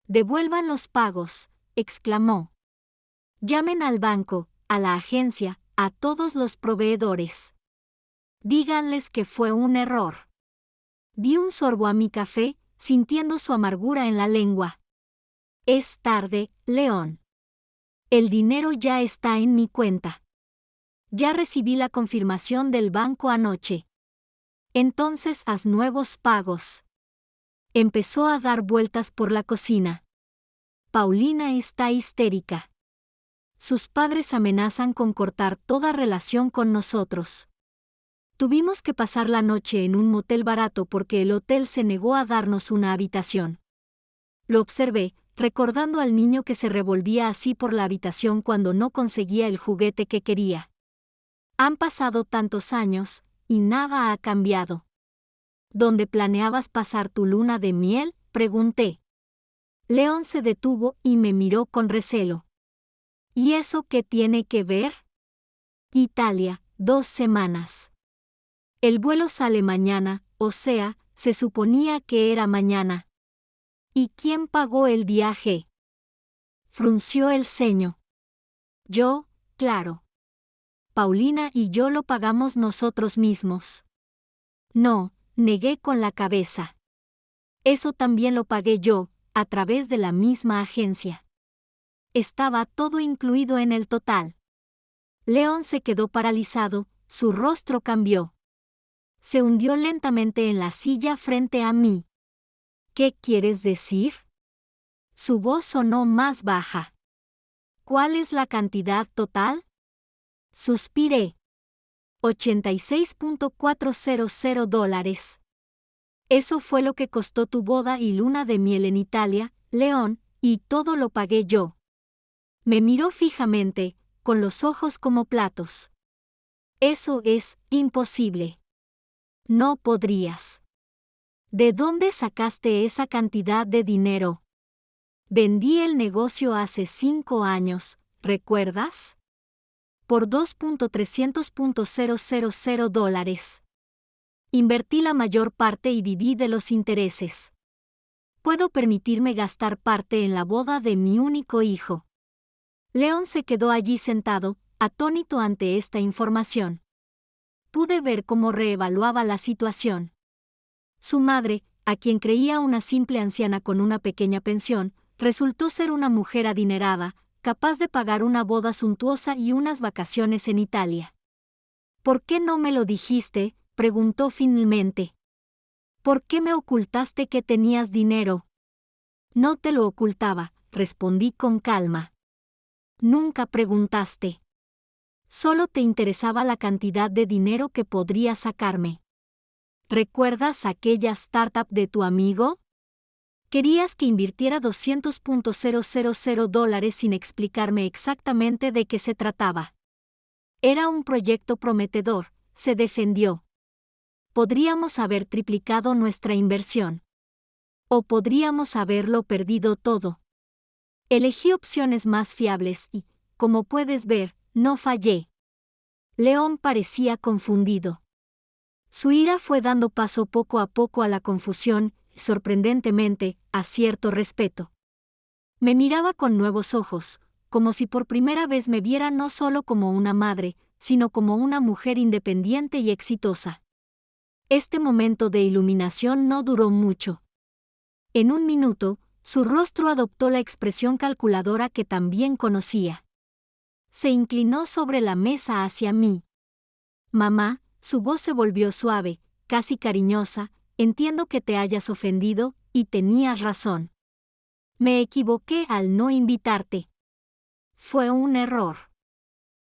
Devuelvan los pagos, exclamó. Llamen al banco, a la agencia, a todos los proveedores. Díganles que fue un error. Di un sorbo a mi café, sintiendo su amargura en la lengua. Es tarde, León. El dinero ya está en mi cuenta. Ya recibí la confirmación del banco anoche. Entonces haz nuevos pagos. Empezó a dar vueltas por la cocina. Paulina está histérica. Sus padres amenazan con cortar toda relación con nosotros. Tuvimos que pasar la noche en un motel barato porque el hotel se negó a darnos una habitación. Lo observé, recordando al niño que se revolvía así por la habitación cuando no conseguía el juguete que quería. Han pasado tantos años, y nada ha cambiado. ¿Dónde planeabas pasar tu luna de miel?, pregunté. León se detuvo y me miró con recelo. ¿Y eso qué tiene que ver? Italia, 2 semanas. El vuelo sale mañana, o sea, se suponía que era mañana. ¿Y quién pagó el viaje? Frunció el ceño. Yo, claro. Paulina y yo lo pagamos nosotros mismos. No, negué con la cabeza. Eso también lo pagué yo, a través de la misma agencia. Estaba todo incluido en el total. León se quedó paralizado, su rostro cambió. Se hundió lentamente en la silla frente a mí. ¿Qué quieres decir? Su voz sonó más baja. ¿Cuál es la cantidad total? Suspiré. $86,400. Eso fue lo que costó tu boda y luna de miel en Italia, León, y todo lo pagué yo. Me miró fijamente, con los ojos como platos. Eso es imposible. No podrías. ¿De dónde sacaste esa cantidad de dinero? Vendí el negocio hace 5 años, ¿recuerdas? Por $2,300,000. Invertí la mayor parte y viví de los intereses. Puedo permitirme gastar parte en la boda de mi único hijo. León se quedó allí sentado, atónito ante esta información. Pude ver cómo reevaluaba la situación. Su madre, a quien creía una simple anciana con una pequeña pensión, resultó ser una mujer adinerada, capaz de pagar una boda suntuosa y unas vacaciones en Italia. ¿Por qué no me lo dijiste?, preguntó finalmente. ¿Por qué me ocultaste que tenías dinero? No te lo ocultaba, respondí con calma. Nunca preguntaste. Solo te interesaba la cantidad de dinero que podría sacarme. ¿Recuerdas aquella startup de tu amigo? Querías que invirtiera $200,000 sin explicarme exactamente de qué se trataba. Era un proyecto prometedor, se defendió. Podríamos haber triplicado nuestra inversión. O podríamos haberlo perdido todo. Elegí opciones más fiables y, como puedes ver, no fallé. León parecía confundido. Su ira fue dando paso poco a poco a la confusión y, sorprendentemente, a cierto respeto. Me miraba con nuevos ojos, como si por primera vez me viera no solo como una madre, sino como una mujer independiente y exitosa. Este momento de iluminación no duró mucho. En un minuto, su rostro adoptó la expresión calculadora que también conocía. Se inclinó sobre la mesa hacia mí. Mamá, su voz se volvió suave, casi cariñosa, entiendo que te hayas ofendido, y tenías razón. Me equivoqué al no invitarte. Fue un error.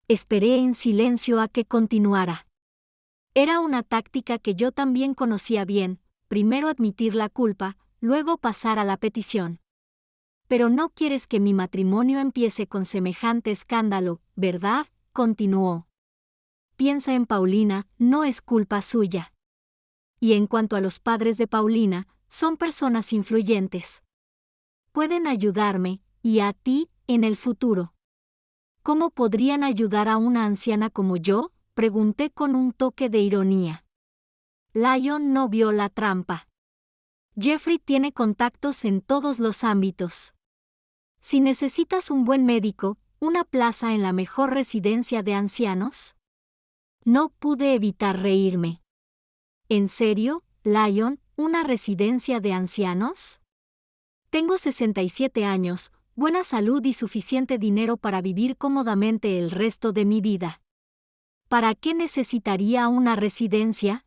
Esperé en silencio a que continuara. Era una táctica que yo también conocía bien, primero admitir la culpa, luego pasar a la petición. Pero no quieres que mi matrimonio empiece con semejante escándalo, ¿verdad?, continuó. Piensa en Paulina, no es culpa suya. Y en cuanto a los padres de Paulina, son personas influyentes. Pueden ayudarme, y a ti, en el futuro. ¿Cómo podrían ayudar a una anciana como yo?, pregunté con un toque de ironía. Lyon no vio la trampa. Jeffrey tiene contactos en todos los ámbitos. Si necesitas un buen médico, una plaza en la mejor residencia de ancianos. No pude evitar reírme. ¿En serio, Lyon, una residencia de ancianos? Tengo 67 años, buena salud y suficiente dinero para vivir cómodamente el resto de mi vida. ¿Para qué necesitaría una residencia?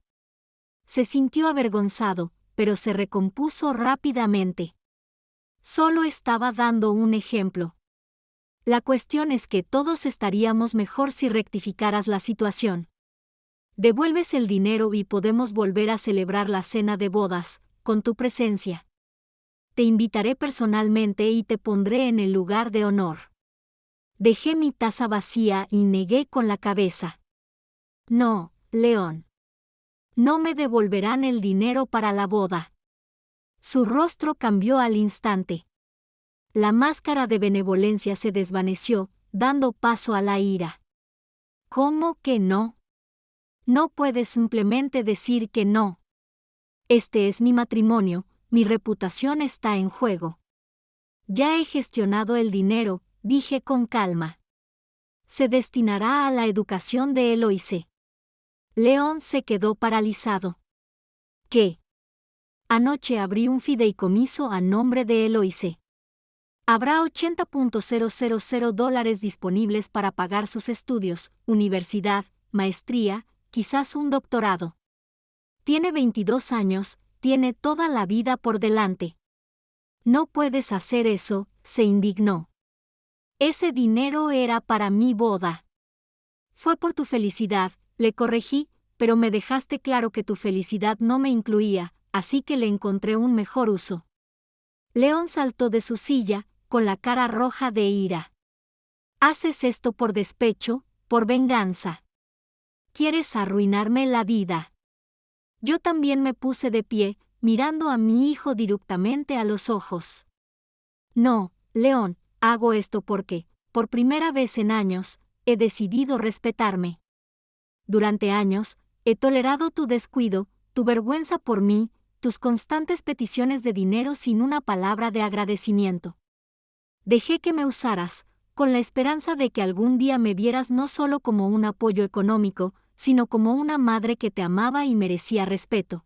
Se sintió avergonzado, pero se recompuso rápidamente. Solo estaba dando un ejemplo. La cuestión es que todos estaríamos mejor si rectificaras la situación. Devuelves el dinero y podemos volver a celebrar la cena de bodas, con tu presencia. Te invitaré personalmente y te pondré en el lugar de honor. Dejé mi taza vacía y negué con la cabeza. No, León. No me devolverán el dinero para la boda. Su rostro cambió al instante. La máscara de benevolencia se desvaneció, dando paso a la ira. ¿Cómo que no? No puedes simplemente decir que no. Este es mi matrimonio, mi reputación está en juego. Ya he gestionado el dinero, dije con calma. Se destinará a la educación de Eloise. León se quedó paralizado. ¿Qué? Anoche abrí un fideicomiso a nombre de Eloise. Habrá $80,000 disponibles para pagar sus estudios, universidad, maestría, quizás un doctorado. Tiene 22 años, tiene toda la vida por delante. No puedes hacer eso, se indignó. Ese dinero era para mi boda. Fue por tu felicidad, le corregí, pero me dejaste claro que tu felicidad no me incluía, así que le encontré un mejor uso. León saltó de su silla, con la cara roja de ira. ¿Haces esto por despecho, por venganza? ¿Quieres arruinarme la vida? Yo también me puse de pie, mirando a mi hijo directamente a los ojos. No, León, hago esto porque, por primera vez en años, he decidido respetarme. Durante años, he tolerado tu descuido, tu vergüenza por mí, tus constantes peticiones de dinero sin una palabra de agradecimiento. Dejé que me usaras, con la esperanza de que algún día me vieras no solo como un apoyo económico, sino como una madre que te amaba y merecía respeto.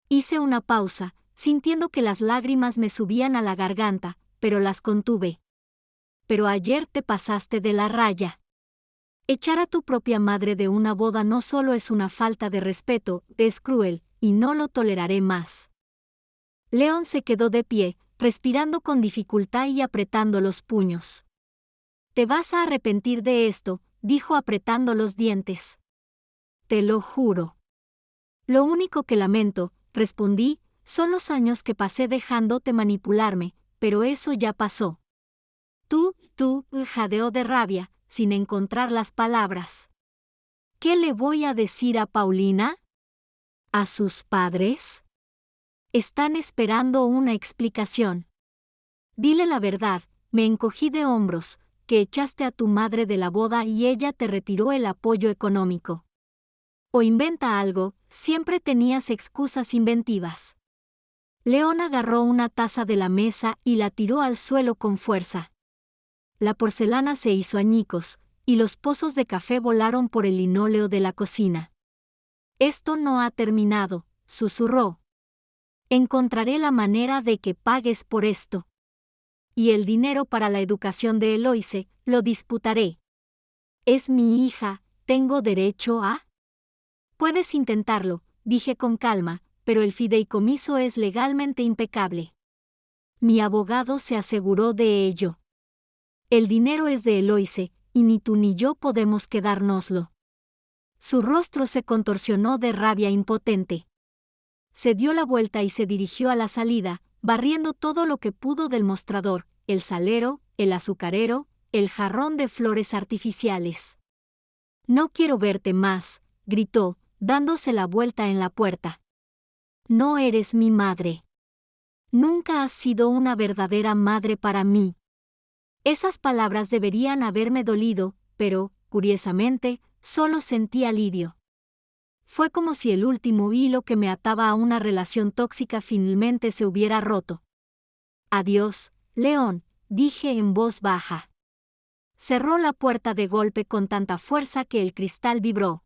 Hice una pausa, sintiendo que las lágrimas me subían a la garganta, pero las contuve. Pero ayer te pasaste de la raya. Echar a tu propia madre de una boda no solo es una falta de respeto, es cruel, y no lo toleraré más. León se quedó de pie, respirando con dificultad y apretando los puños. Te vas a arrepentir de esto, dijo apretando los dientes. Te lo juro. Lo único que lamento, respondí, son los años que pasé dejándote manipularme, pero eso ya pasó. Tú, jadeó de rabia, sin encontrar las palabras. ¿Qué le voy a decir a Paulina? ¿A sus padres? Están esperando una explicación. Dile la verdad, me encogí de hombros, que echaste a tu madre de la boda y ella te retiró el apoyo económico. O inventa algo, siempre tenías excusas inventivas. León agarró una taza de la mesa y la tiró al suelo con fuerza. La porcelana se hizo añicos, y los pozos de café volaron por el linóleo de la cocina. Esto no ha terminado, susurró. Encontraré la manera de que pagues por esto. Y el dinero para la educación de Eloise, lo disputaré. Es mi hija, ¿tengo derecho a? Puedes intentarlo, dije con calma, pero el fideicomiso es legalmente impecable. Mi abogado se aseguró de ello. El dinero es de Eloise, y ni tú ni yo podemos quedárnoslo. Su rostro se contorsionó de rabia impotente. Se dio la vuelta y se dirigió a la salida, barriendo todo lo que pudo del mostrador, el salero, el azucarero, el jarrón de flores artificiales. No quiero verte más, gritó, dándose la vuelta en la puerta. No eres mi madre. Nunca has sido una verdadera madre para mí. Esas palabras deberían haberme dolido, pero, curiosamente, solo sentí alivio. Fue como si el último hilo que me ataba a una relación tóxica finalmente se hubiera roto. Adiós, León, dije en voz baja. Cerró la puerta de golpe con tanta fuerza que el cristal vibró.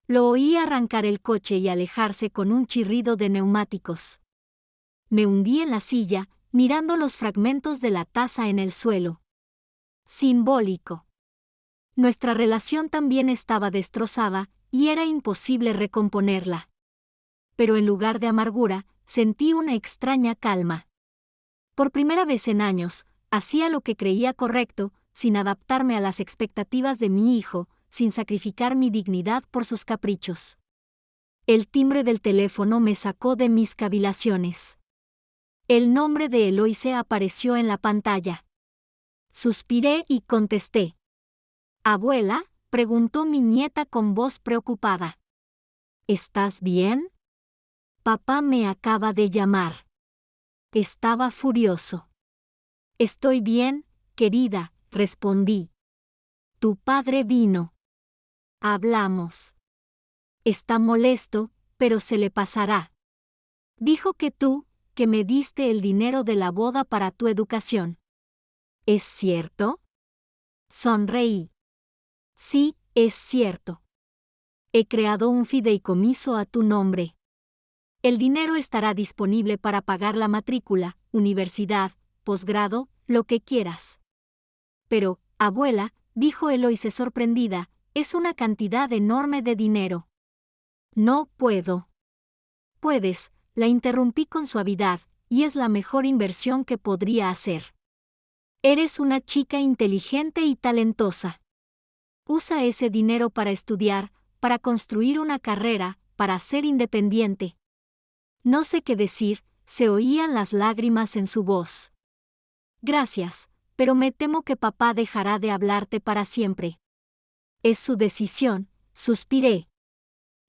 Lo oí arrancar el coche y alejarse con un chirrido de neumáticos. Me hundí en la silla, mirando los fragmentos de la taza en el suelo. Simbólico. Nuestra relación también estaba destrozada, y era imposible recomponerla. Pero en lugar de amargura, sentí una extraña calma. Por primera vez en años, hacía lo que creía correcto, sin adaptarme a las expectativas de mi hijo, sin sacrificar mi dignidad por sus caprichos. El timbre del teléfono me sacó de mis cavilaciones. El nombre de Eloise apareció en la pantalla. Suspiré y contesté. «¿Abuela?», preguntó mi nieta con voz preocupada. «¿Estás bien? Papá me acaba de llamar». Estaba furioso. «Estoy bien, querida», respondí. Tu padre vino. Hablamos. Está molesto, pero se le pasará. Dijo que me diste el dinero de la boda para tu educación. ¿Es cierto? Sonreí. Sí, es cierto. He creado un fideicomiso a tu nombre. El dinero estará disponible para pagar la matrícula, universidad, posgrado, lo que quieras. Pero, abuela, dijo Eloise sorprendida, es una cantidad enorme de dinero. No puedo. Puedes, la interrumpí con suavidad, y es la mejor inversión que podría hacer. Eres una chica inteligente y talentosa. Usa ese dinero para estudiar, para construir una carrera, para ser independiente. No sé qué decir, se oían las lágrimas en su voz. Gracias, pero me temo que papá dejará de hablarte para siempre. Es su decisión, suspiré.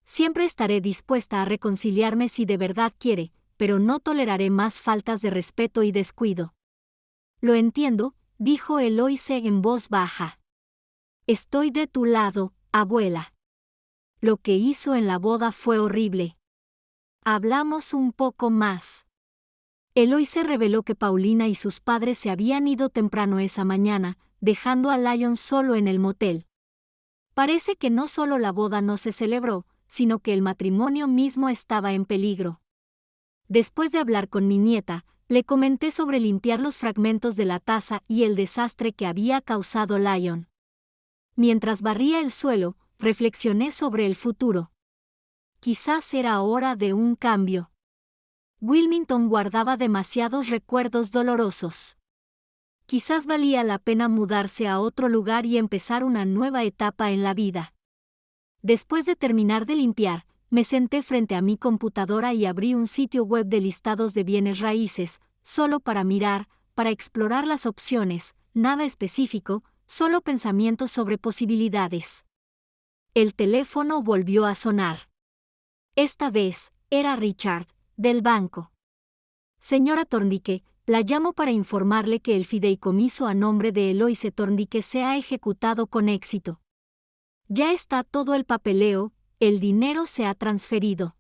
Siempre estaré dispuesta a reconciliarme si de verdad quiere, pero no toleraré más faltas de respeto y descuido. Lo entiendo, dijo Eloise en voz baja. Estoy de tu lado, abuela. Lo que hizo en la boda fue horrible. Hablamos un poco más. Eloise reveló que Paulina y sus padres se habían ido temprano esa mañana, dejando a Lyon solo en el motel. Parece que no solo la boda no se celebró, sino que el matrimonio mismo estaba en peligro. Después de hablar con mi nieta, le comenté sobre limpiar los fragmentos de la taza y el desastre que había causado Lyon. Mientras barría el suelo, reflexioné sobre el futuro. Quizás era hora de un cambio. Wilmington guardaba demasiados recuerdos dolorosos. Quizás valía la pena mudarse a otro lugar y empezar una nueva etapa en la vida. Después de terminar de limpiar, me senté frente a mi computadora y abrí un sitio web de listados de bienes raíces, solo para mirar, para explorar las opciones, nada específico, solo pensamientos sobre posibilidades. El teléfono volvió a sonar. Esta vez, era Richard, del banco. Señora Thorndike, la llamo para informarle que el fideicomiso a nombre de Eloise Thorndike se ha ejecutado con éxito. Ya está todo el papeleo, el dinero se ha transferido.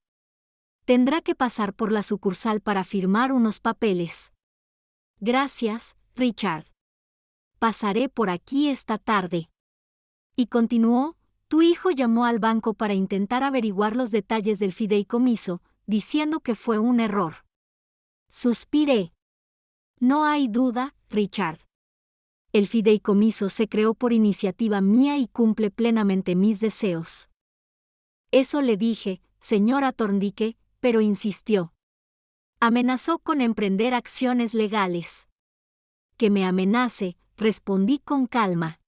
Tendrá que pasar por la sucursal para firmar unos papeles. Gracias, Richard. Pasaré por aquí esta tarde. Y continuó, tu hijo llamó al banco para intentar averiguar los detalles del fideicomiso, diciendo que fue un error. Suspiré. No hay duda, Richard. El fideicomiso se creó por iniciativa mía y cumple plenamente mis deseos. Eso le dije, señora Thorndike, pero insistió. Amenazó con emprender acciones legales. Que me amenace, respondí con calma.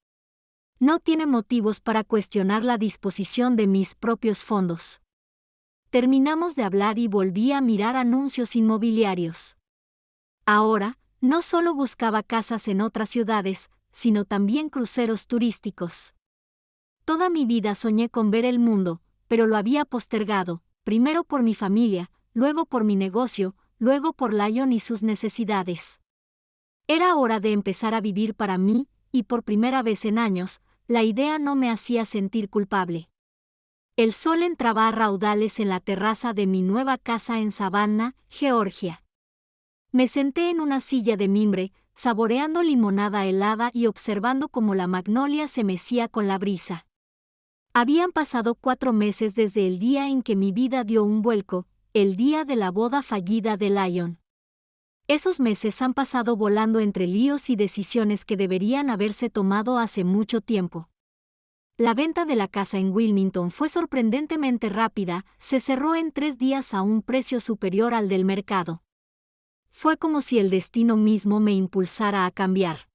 No tiene motivos para cuestionar la disposición de mis propios fondos. Terminamos de hablar y volví a mirar anuncios inmobiliarios. Ahora, no solo buscaba casas en otras ciudades, sino también cruceros turísticos. Toda mi vida soñé con ver el mundo, pero lo había postergado, primero por mi familia, luego por mi negocio, luego por Lyon y sus necesidades. Era hora de empezar a vivir para mí, y por primera vez en años, la idea no me hacía sentir culpable. El sol entraba a raudales en la terraza de mi nueva casa en Savannah, Georgia. Me senté en una silla de mimbre, saboreando limonada helada y observando cómo la magnolia se mecía con la brisa. Habían pasado 4 meses desde el día en que mi vida dio un vuelco, el día de la boda fallida de Lyon. Esos meses han pasado volando entre líos y decisiones que deberían haberse tomado hace mucho tiempo. La venta de la casa en Wilmington fue sorprendentemente rápida, se cerró en 3 días a un precio superior al del mercado. Fue como si el destino mismo me impulsara a cambiar.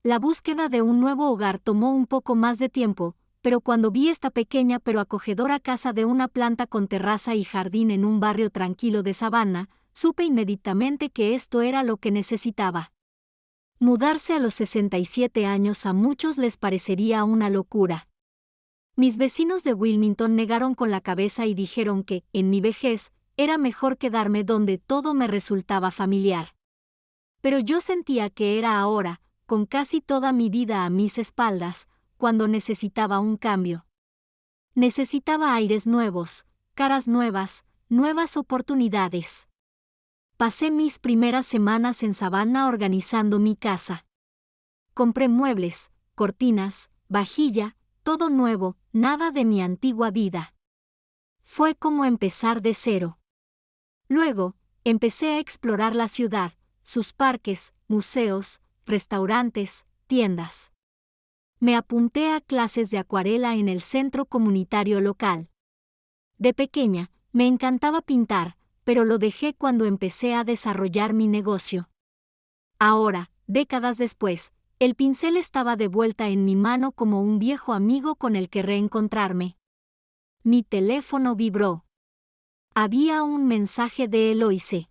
La búsqueda de un nuevo hogar tomó un poco más de tiempo, pero cuando vi esta pequeña pero acogedora casa de una planta con terraza y jardín en un barrio tranquilo de Savannah, supe inmediatamente que esto era lo que necesitaba. Mudarse a los 67 años a muchos les parecería una locura. Mis vecinos de Wilmington negaron con la cabeza y dijeron que, en mi vejez, era mejor quedarme donde todo me resultaba familiar. Pero yo sentía que era ahora, con casi toda mi vida a mis espaldas, cuando necesitaba un cambio. Necesitaba aires nuevos, caras nuevas, nuevas oportunidades. Pasé mis primeras semanas en Savannah organizando mi casa. Compré muebles, cortinas, vajilla, todo nuevo, nada de mi antigua vida. Fue como empezar de cero. Luego, empecé a explorar la ciudad, sus parques, museos, restaurantes, tiendas. Me apunté a clases de acuarela en el centro comunitario local. De pequeña, me encantaba pintar, pero lo dejé cuando empecé a desarrollar mi negocio. Ahora, décadas después, el pincel estaba de vuelta en mi mano como un viejo amigo con el que reencontrarme. Mi teléfono vibró. Había un mensaje de Eloise.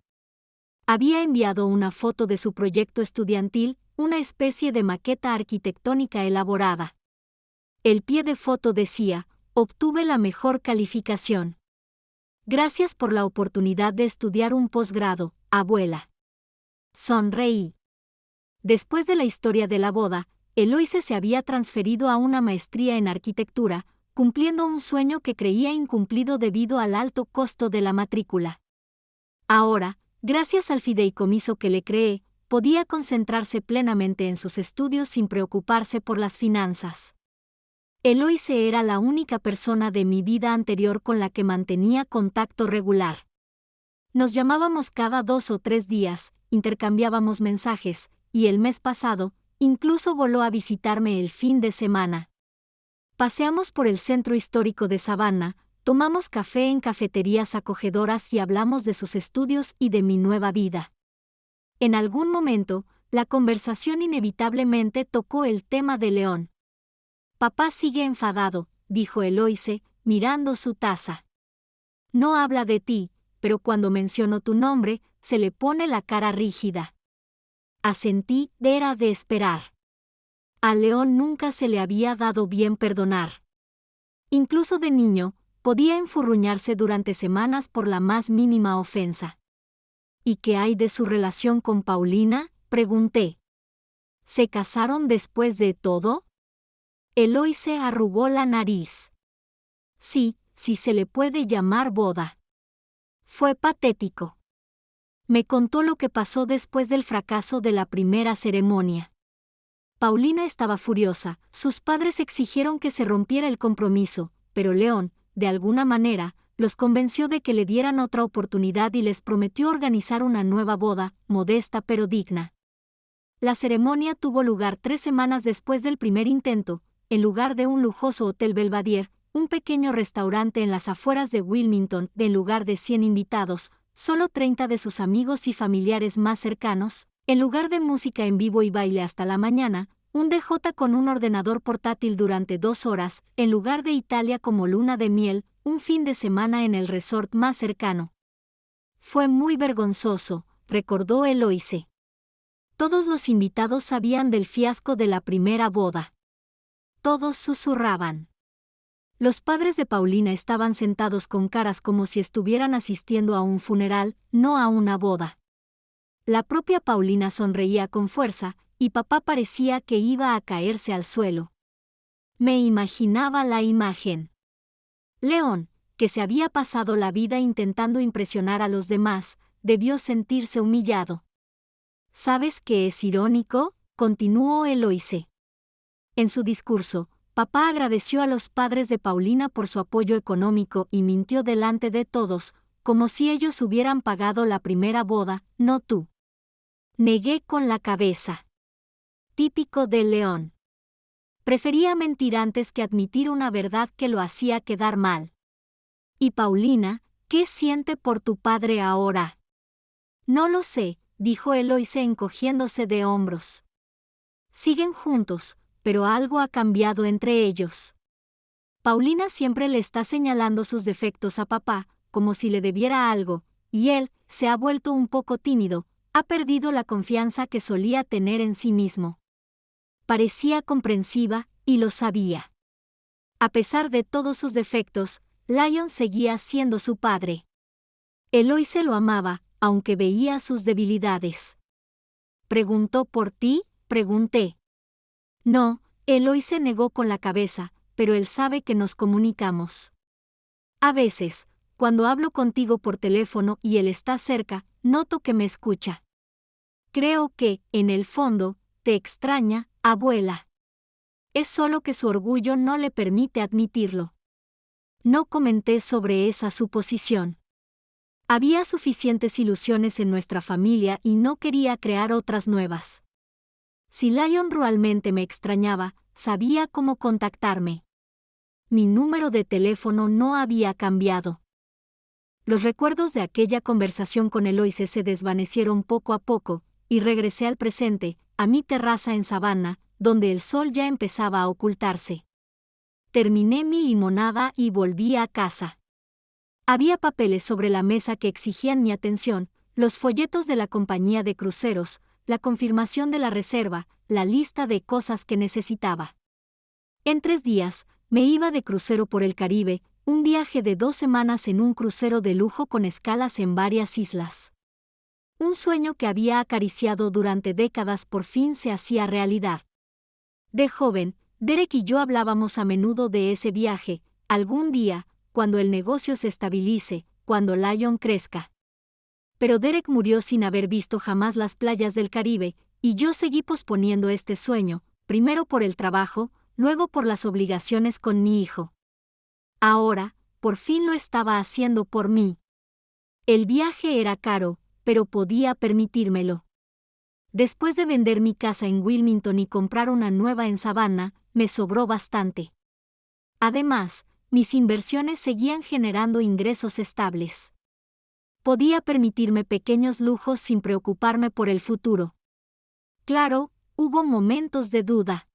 Había enviado una foto de su proyecto estudiantil, una especie de maqueta arquitectónica elaborada. El pie de foto decía: obtuve la mejor calificación. Gracias por la oportunidad de estudiar un posgrado, abuela. Sonreí. Después de la historia de la boda, Eloise se había transferido a una maestría en arquitectura, cumpliendo un sueño que creía incumplido debido al alto costo de la matrícula. Ahora, gracias al fideicomiso que le creé, podía concentrarse plenamente en sus estudios sin preocuparse por las finanzas. Eloise era la única persona de mi vida anterior con la que mantenía contacto regular. Nos llamábamos cada 2 o 3 días, intercambiábamos mensajes, y el mes pasado, incluso voló a visitarme el fin de semana. Paseamos por el centro histórico de Savannah, tomamos café en cafeterías acogedoras y hablamos de sus estudios y de mi nueva vida. En algún momento, la conversación inevitablemente tocó el tema de León. Papá sigue enfadado, dijo Eloise, mirando su taza. No habla de ti, pero cuando menciono tu nombre, se le pone la cara rígida. Asentí, era de esperar. A León nunca se le había dado bien perdonar. Incluso de niño, podía enfurruñarse durante semanas por la más mínima ofensa. ¿Y qué hay de su relación con Paulina?, pregunté. ¿Se casaron después de todo? Eloise arrugó la nariz. Sí, si se le puede llamar boda. Fue patético. Me contó lo que pasó después del fracaso de la primera ceremonia. Paulina estaba furiosa, sus padres exigieron que se rompiera el compromiso, pero León, de alguna manera, los convenció de que le dieran otra oportunidad y les prometió organizar una nueva boda, modesta pero digna. La ceremonia tuvo lugar 3 semanas después del primer intento, en lugar de un lujoso Hotel Belvedere, un pequeño restaurante en las afueras de Wilmington, en lugar de 100 invitados, solo 30 de sus amigos y familiares más cercanos, en lugar de música en vivo y baile hasta la mañana, un DJ con un ordenador portátil durante 2 horas, en lugar de Italia como luna de miel, un fin de semana en el resort más cercano. Fue muy vergonzoso, recordó Eloise. Todos los invitados sabían del fiasco de la primera boda. Todos susurraban. Los padres de Paulina estaban sentados con caras como si estuvieran asistiendo a un funeral, no a una boda. La propia Paulina sonreía con fuerza, y papá parecía que iba a caerse al suelo. Me imaginaba la imagen. León, que se había pasado la vida intentando impresionar a los demás, debió sentirse humillado. ¿Sabes qué es irónico?, continuó Eloise. En su discurso, papá agradeció a los padres de Paulina por su apoyo económico y mintió delante de todos, como si ellos hubieran pagado la primera boda, no tú. Negué con la cabeza. Típico de León. Prefería mentir antes que admitir una verdad que lo hacía quedar mal. ¿Y Paulina, qué siente por tu padre ahora? No lo sé, dijo Eloise encogiéndose de hombros. Siguen juntos, pero algo ha cambiado entre ellos. Paulina siempre le está señalando sus defectos a papá, como si le debiera algo, y él se ha vuelto un poco tímido, ha perdido la confianza que solía tener en sí mismo. Parecía comprensiva, y lo sabía. A pesar de todos sus defectos, Lyon seguía siendo su padre. Eloise lo amaba, aunque veía sus debilidades. ¿Preguntó por ti?, pregunté. No, Eloy se negó con la cabeza, pero él sabe que nos comunicamos. A veces, cuando hablo contigo por teléfono y él está cerca, noto que me escucha. Creo que, en el fondo, te extraña, abuela. Es solo que su orgullo no le permite admitirlo. No comenté sobre esa suposición. Había suficientes ilusiones en nuestra familia y no quería crear otras nuevas. Si Lion realmente me extrañaba, sabía cómo contactarme. Mi número de teléfono no había cambiado. Los recuerdos de aquella conversación con Eloy se desvanecieron poco a poco, y regresé al presente, a mi terraza en Savannah, donde el sol ya empezaba a ocultarse. Terminé mi limonada y volví a casa. Había papeles sobre la mesa que exigían mi atención, los folletos de la compañía de cruceros, la confirmación de la reserva, la lista de cosas que necesitaba. En 3 días, me iba de crucero por el Caribe, un viaje de 2 semanas en un crucero de lujo con escalas en varias islas. Un sueño que había acariciado durante décadas por fin se hacía realidad. De joven, Derek y yo hablábamos a menudo de ese viaje, algún día, cuando el negocio se estabilice, cuando Lion crezca. Pero Derek murió sin haber visto jamás las playas del Caribe, y yo seguí posponiendo este sueño, primero por el trabajo, luego por las obligaciones con mi hijo. Ahora, por fin lo estaba haciendo por mí. El viaje era caro, pero podía permitírmelo. Después de vender mi casa en Wilmington y comprar una nueva en Savannah, me sobró bastante. Además, mis inversiones seguían generando ingresos estables. Podía permitirme pequeños lujos sin preocuparme por el futuro. Claro, hubo momentos de duda.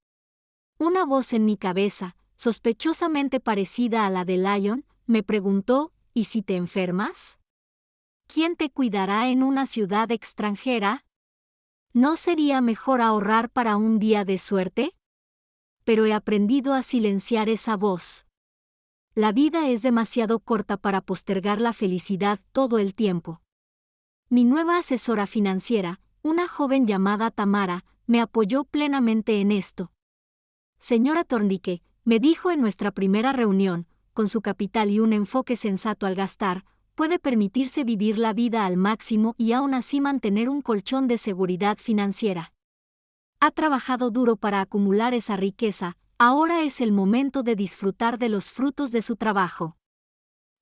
Una voz en mi cabeza, sospechosamente parecida a la de Lion, me preguntó, ¿y si te enfermas? ¿Quién te cuidará en una ciudad extranjera? ¿No sería mejor ahorrar para un día de suerte? Pero he aprendido a silenciar esa voz. La vida es demasiado corta para postergar la felicidad todo el tiempo. Mi nueva asesora financiera, una joven llamada Tamara, me apoyó plenamente en esto. Señora Thorndike, me dijo en nuestra primera reunión, con su capital y un enfoque sensato al gastar, puede permitirse vivir la vida al máximo y aún así mantener un colchón de seguridad financiera. Ha trabajado duro para acumular esa riqueza, ahora es el momento de disfrutar de los frutos de su trabajo.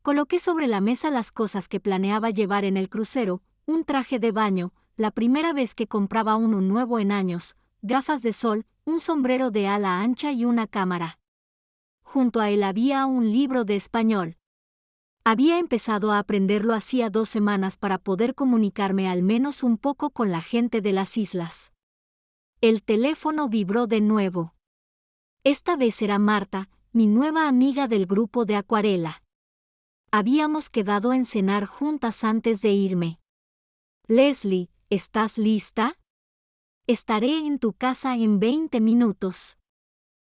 Coloqué sobre la mesa las cosas que planeaba llevar en el crucero, un traje de baño, la primera vez que compraba uno nuevo en años, gafas de sol, un sombrero de ala ancha y una cámara. Junto a él había un libro de español. Había empezado a aprenderlo hacía 2 semanas para poder comunicarme al menos un poco con la gente de las islas. El teléfono vibró de nuevo. Esta vez era Marta, mi nueva amiga del grupo de acuarela. Habíamos quedado en cenar juntas antes de irme. Leslie, ¿estás lista? Estaré en tu casa en 20 minutos.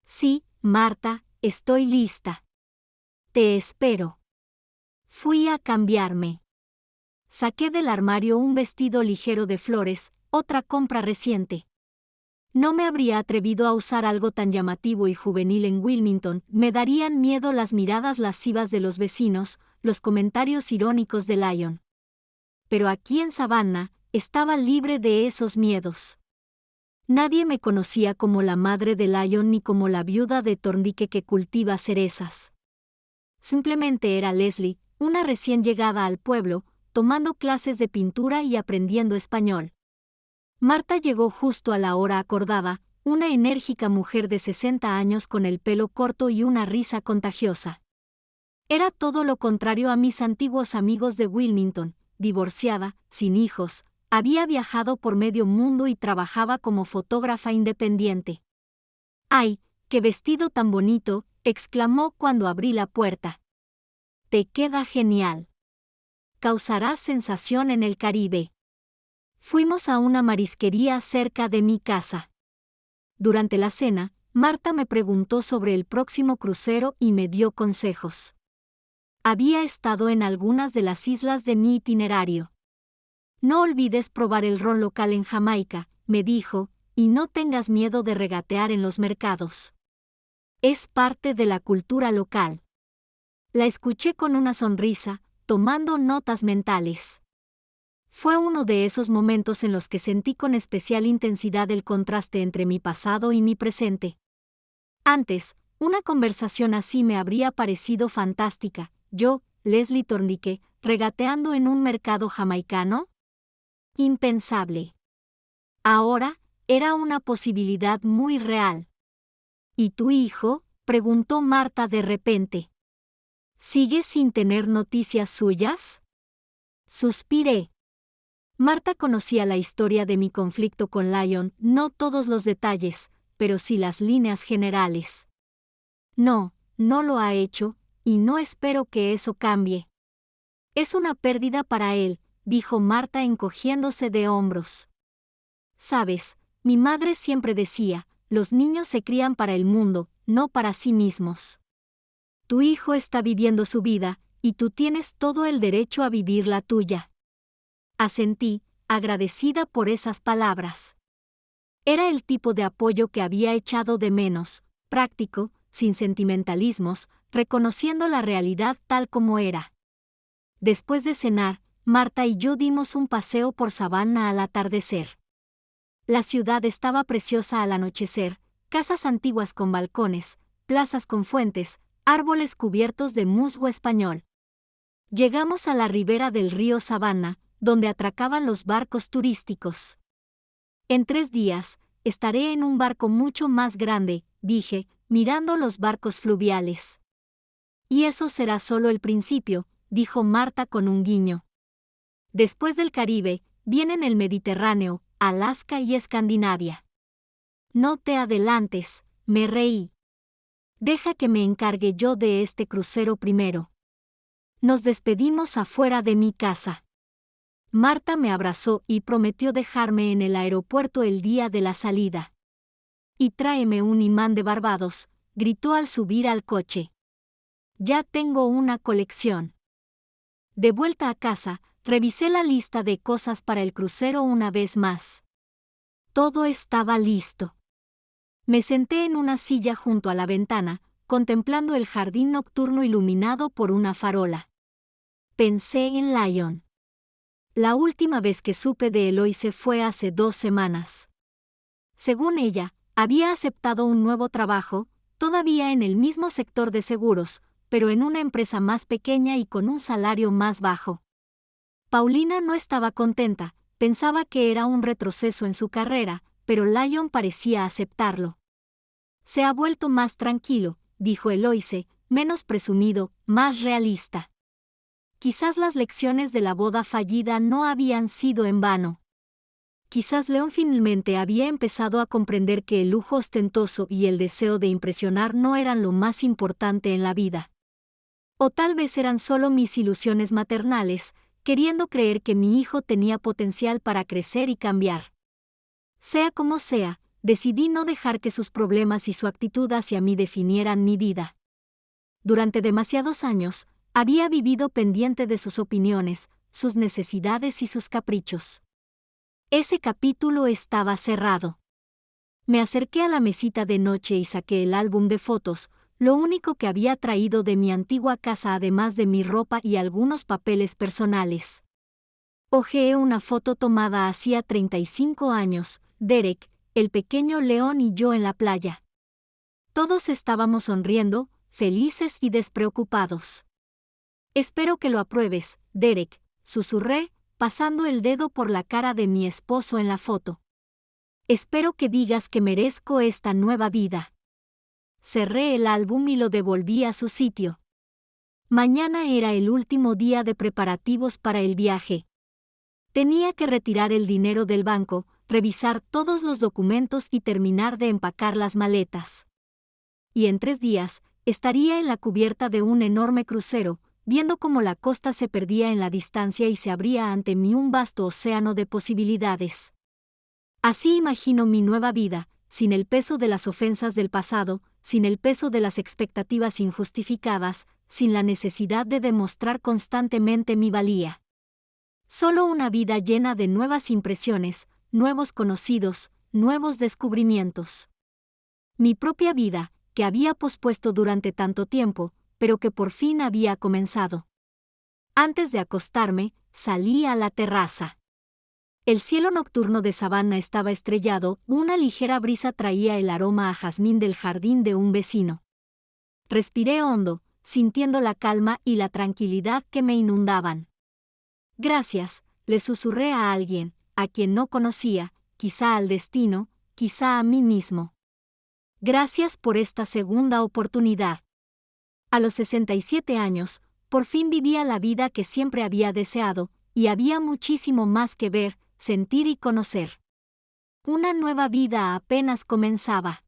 Sí, Marta, estoy lista. Te espero. Fui a cambiarme. Saqué del armario un vestido ligero de flores, otra compra reciente. No me habría atrevido a usar algo tan llamativo y juvenil en Wilmington, me darían miedo las miradas lascivas de los vecinos, los comentarios irónicos de Lion. Pero aquí en Savannah, estaba libre de esos miedos. Nadie me conocía como la madre de Lion ni como la viuda de Thorndike que cultiva cerezas. Simplemente era Leslie, una recién llegada al pueblo, tomando clases de pintura y aprendiendo español. Marta llegó justo a la hora acordada, una enérgica mujer de 60 años con el pelo corto y una risa contagiosa. Era todo lo contrario a mis antiguos amigos de Wilmington, divorciada, sin hijos, había viajado por medio mundo y trabajaba como fotógrafa independiente. ¡Ay, qué vestido tan bonito!, exclamó cuando abrí la puerta. Te queda genial. Causará sensación en el Caribe. Fuimos a una marisquería cerca de mi casa. Durante la cena, Marta me preguntó sobre el próximo crucero y me dio consejos. Había estado en algunas de las islas de mi itinerario. No olvides probar el ron local en Jamaica, me dijo, y no tengas miedo de regatear en los mercados. Es parte de la cultura local. La escuché con una sonrisa, tomando notas mentales. Fue uno de esos momentos en los que sentí con especial intensidad el contraste entre mi pasado y mi presente. Antes, una conversación así me habría parecido fantástica. Yo, Leslie Thorndike, regateando en un mercado jamaicano. Impensable. Ahora, era una posibilidad muy real. ¿Y tu hijo?, preguntó Marta de repente. ¿Sigues sin tener noticias suyas? Suspiré. Marta conocía la historia de mi conflicto con Lyon, no todos los detalles, pero sí las líneas generales. No, no lo ha hecho, y no espero que eso cambie. Es una pérdida para él, dijo Marta encogiéndose de hombros. Sabes, mi madre siempre decía, los niños se crían para el mundo, no para sí mismos. Tu hijo está viviendo su vida, y tú tienes todo el derecho a vivir la tuya. Asentí, agradecida por esas palabras. Era el tipo de apoyo que había echado de menos, práctico, sin sentimentalismos, reconociendo la realidad tal como era. Después de cenar, Marta y yo dimos un paseo por Savannah al atardecer. La ciudad estaba preciosa al anochecer, casas antiguas con balcones, plazas con fuentes, árboles cubiertos de musgo español. Llegamos a la ribera del río Savannah, donde atracaban los barcos turísticos. En 3 días, estaré en un barco mucho más grande, dije, mirando los barcos fluviales. Y eso será solo el principio, dijo Marta con un guiño. Después del Caribe, vienen el Mediterráneo, Alaska y Escandinavia. No te adelantes, me reí. Deja que me encargue yo de este crucero primero. Nos despedimos afuera de mi casa. Marta me abrazó y prometió dejarme en el aeropuerto el día de la salida. Y tráeme un imán de Barbados, gritó al subir al coche. Ya tengo una colección. De vuelta a casa, revisé la lista de cosas para el crucero una vez más. Todo estaba listo. Me senté en una silla junto a la ventana, contemplando el jardín nocturno iluminado por una farola. Pensé en Lyon. La última vez que supe de Eloise fue hace 2 semanas. Según ella, había aceptado un nuevo trabajo, todavía en el mismo sector de seguros, pero en una empresa más pequeña y con un salario más bajo. Paulina no estaba contenta, pensaba que era un retroceso en su carrera, pero Lyon parecía aceptarlo. Se ha vuelto más tranquilo, dijo Eloise, menos presumido, más realista. Quizás las lecciones de la boda fallida no habían sido en vano. Quizás León finalmente había empezado a comprender que el lujo ostentoso y el deseo de impresionar no eran lo más importante en la vida. O tal vez eran solo mis ilusiones maternales, queriendo creer que mi hijo tenía potencial para crecer y cambiar. Sea como sea, decidí no dejar que sus problemas y su actitud hacia mí definieran mi vida. Durante demasiados años, había vivido pendiente de sus opiniones, sus necesidades y sus caprichos. Ese capítulo estaba cerrado. Me acerqué a la mesita de noche y saqué el álbum de fotos, lo único que había traído de mi antigua casa además de mi ropa y algunos papeles personales. Hojeé una foto tomada hacía 35 años, Derek, el pequeño León y yo en la playa. Todos estábamos sonriendo, felices y despreocupados. Espero que lo apruebes, Derek, susurré, pasando el dedo por la cara de mi esposo en la foto. Espero que digas que merezco esta nueva vida. Cerré el álbum y lo devolví a su sitio. Mañana era el último día de preparativos para el viaje. Tenía que retirar el dinero del banco, revisar todos los documentos y terminar de empacar las maletas. Y en 3 días, estaría en la cubierta de un enorme crucero, viendo cómo la costa se perdía en la distancia y se abría ante mí un vasto océano de posibilidades. Así imagino mi nueva vida, sin el peso de las ofensas del pasado, sin el peso de las expectativas injustificadas, sin la necesidad de demostrar constantemente mi valía. Solo una vida llena de nuevas impresiones, nuevos conocidos, nuevos descubrimientos. Mi propia vida, que había pospuesto durante tanto tiempo, pero que por fin había comenzado. Antes de acostarme, salí a la terraza. El cielo nocturno de Savannah estaba estrellado, una ligera brisa traía el aroma a jazmín del jardín de un vecino. Respiré hondo, sintiendo la calma y la tranquilidad que me inundaban. Gracias, le susurré a alguien, a quien no conocía, quizá al destino, quizá a mí mismo. Gracias por esta segunda oportunidad. A los 67 años, por fin vivía la vida que siempre había deseado, y había muchísimo más que ver, sentir y conocer. Una nueva vida apenas comenzaba.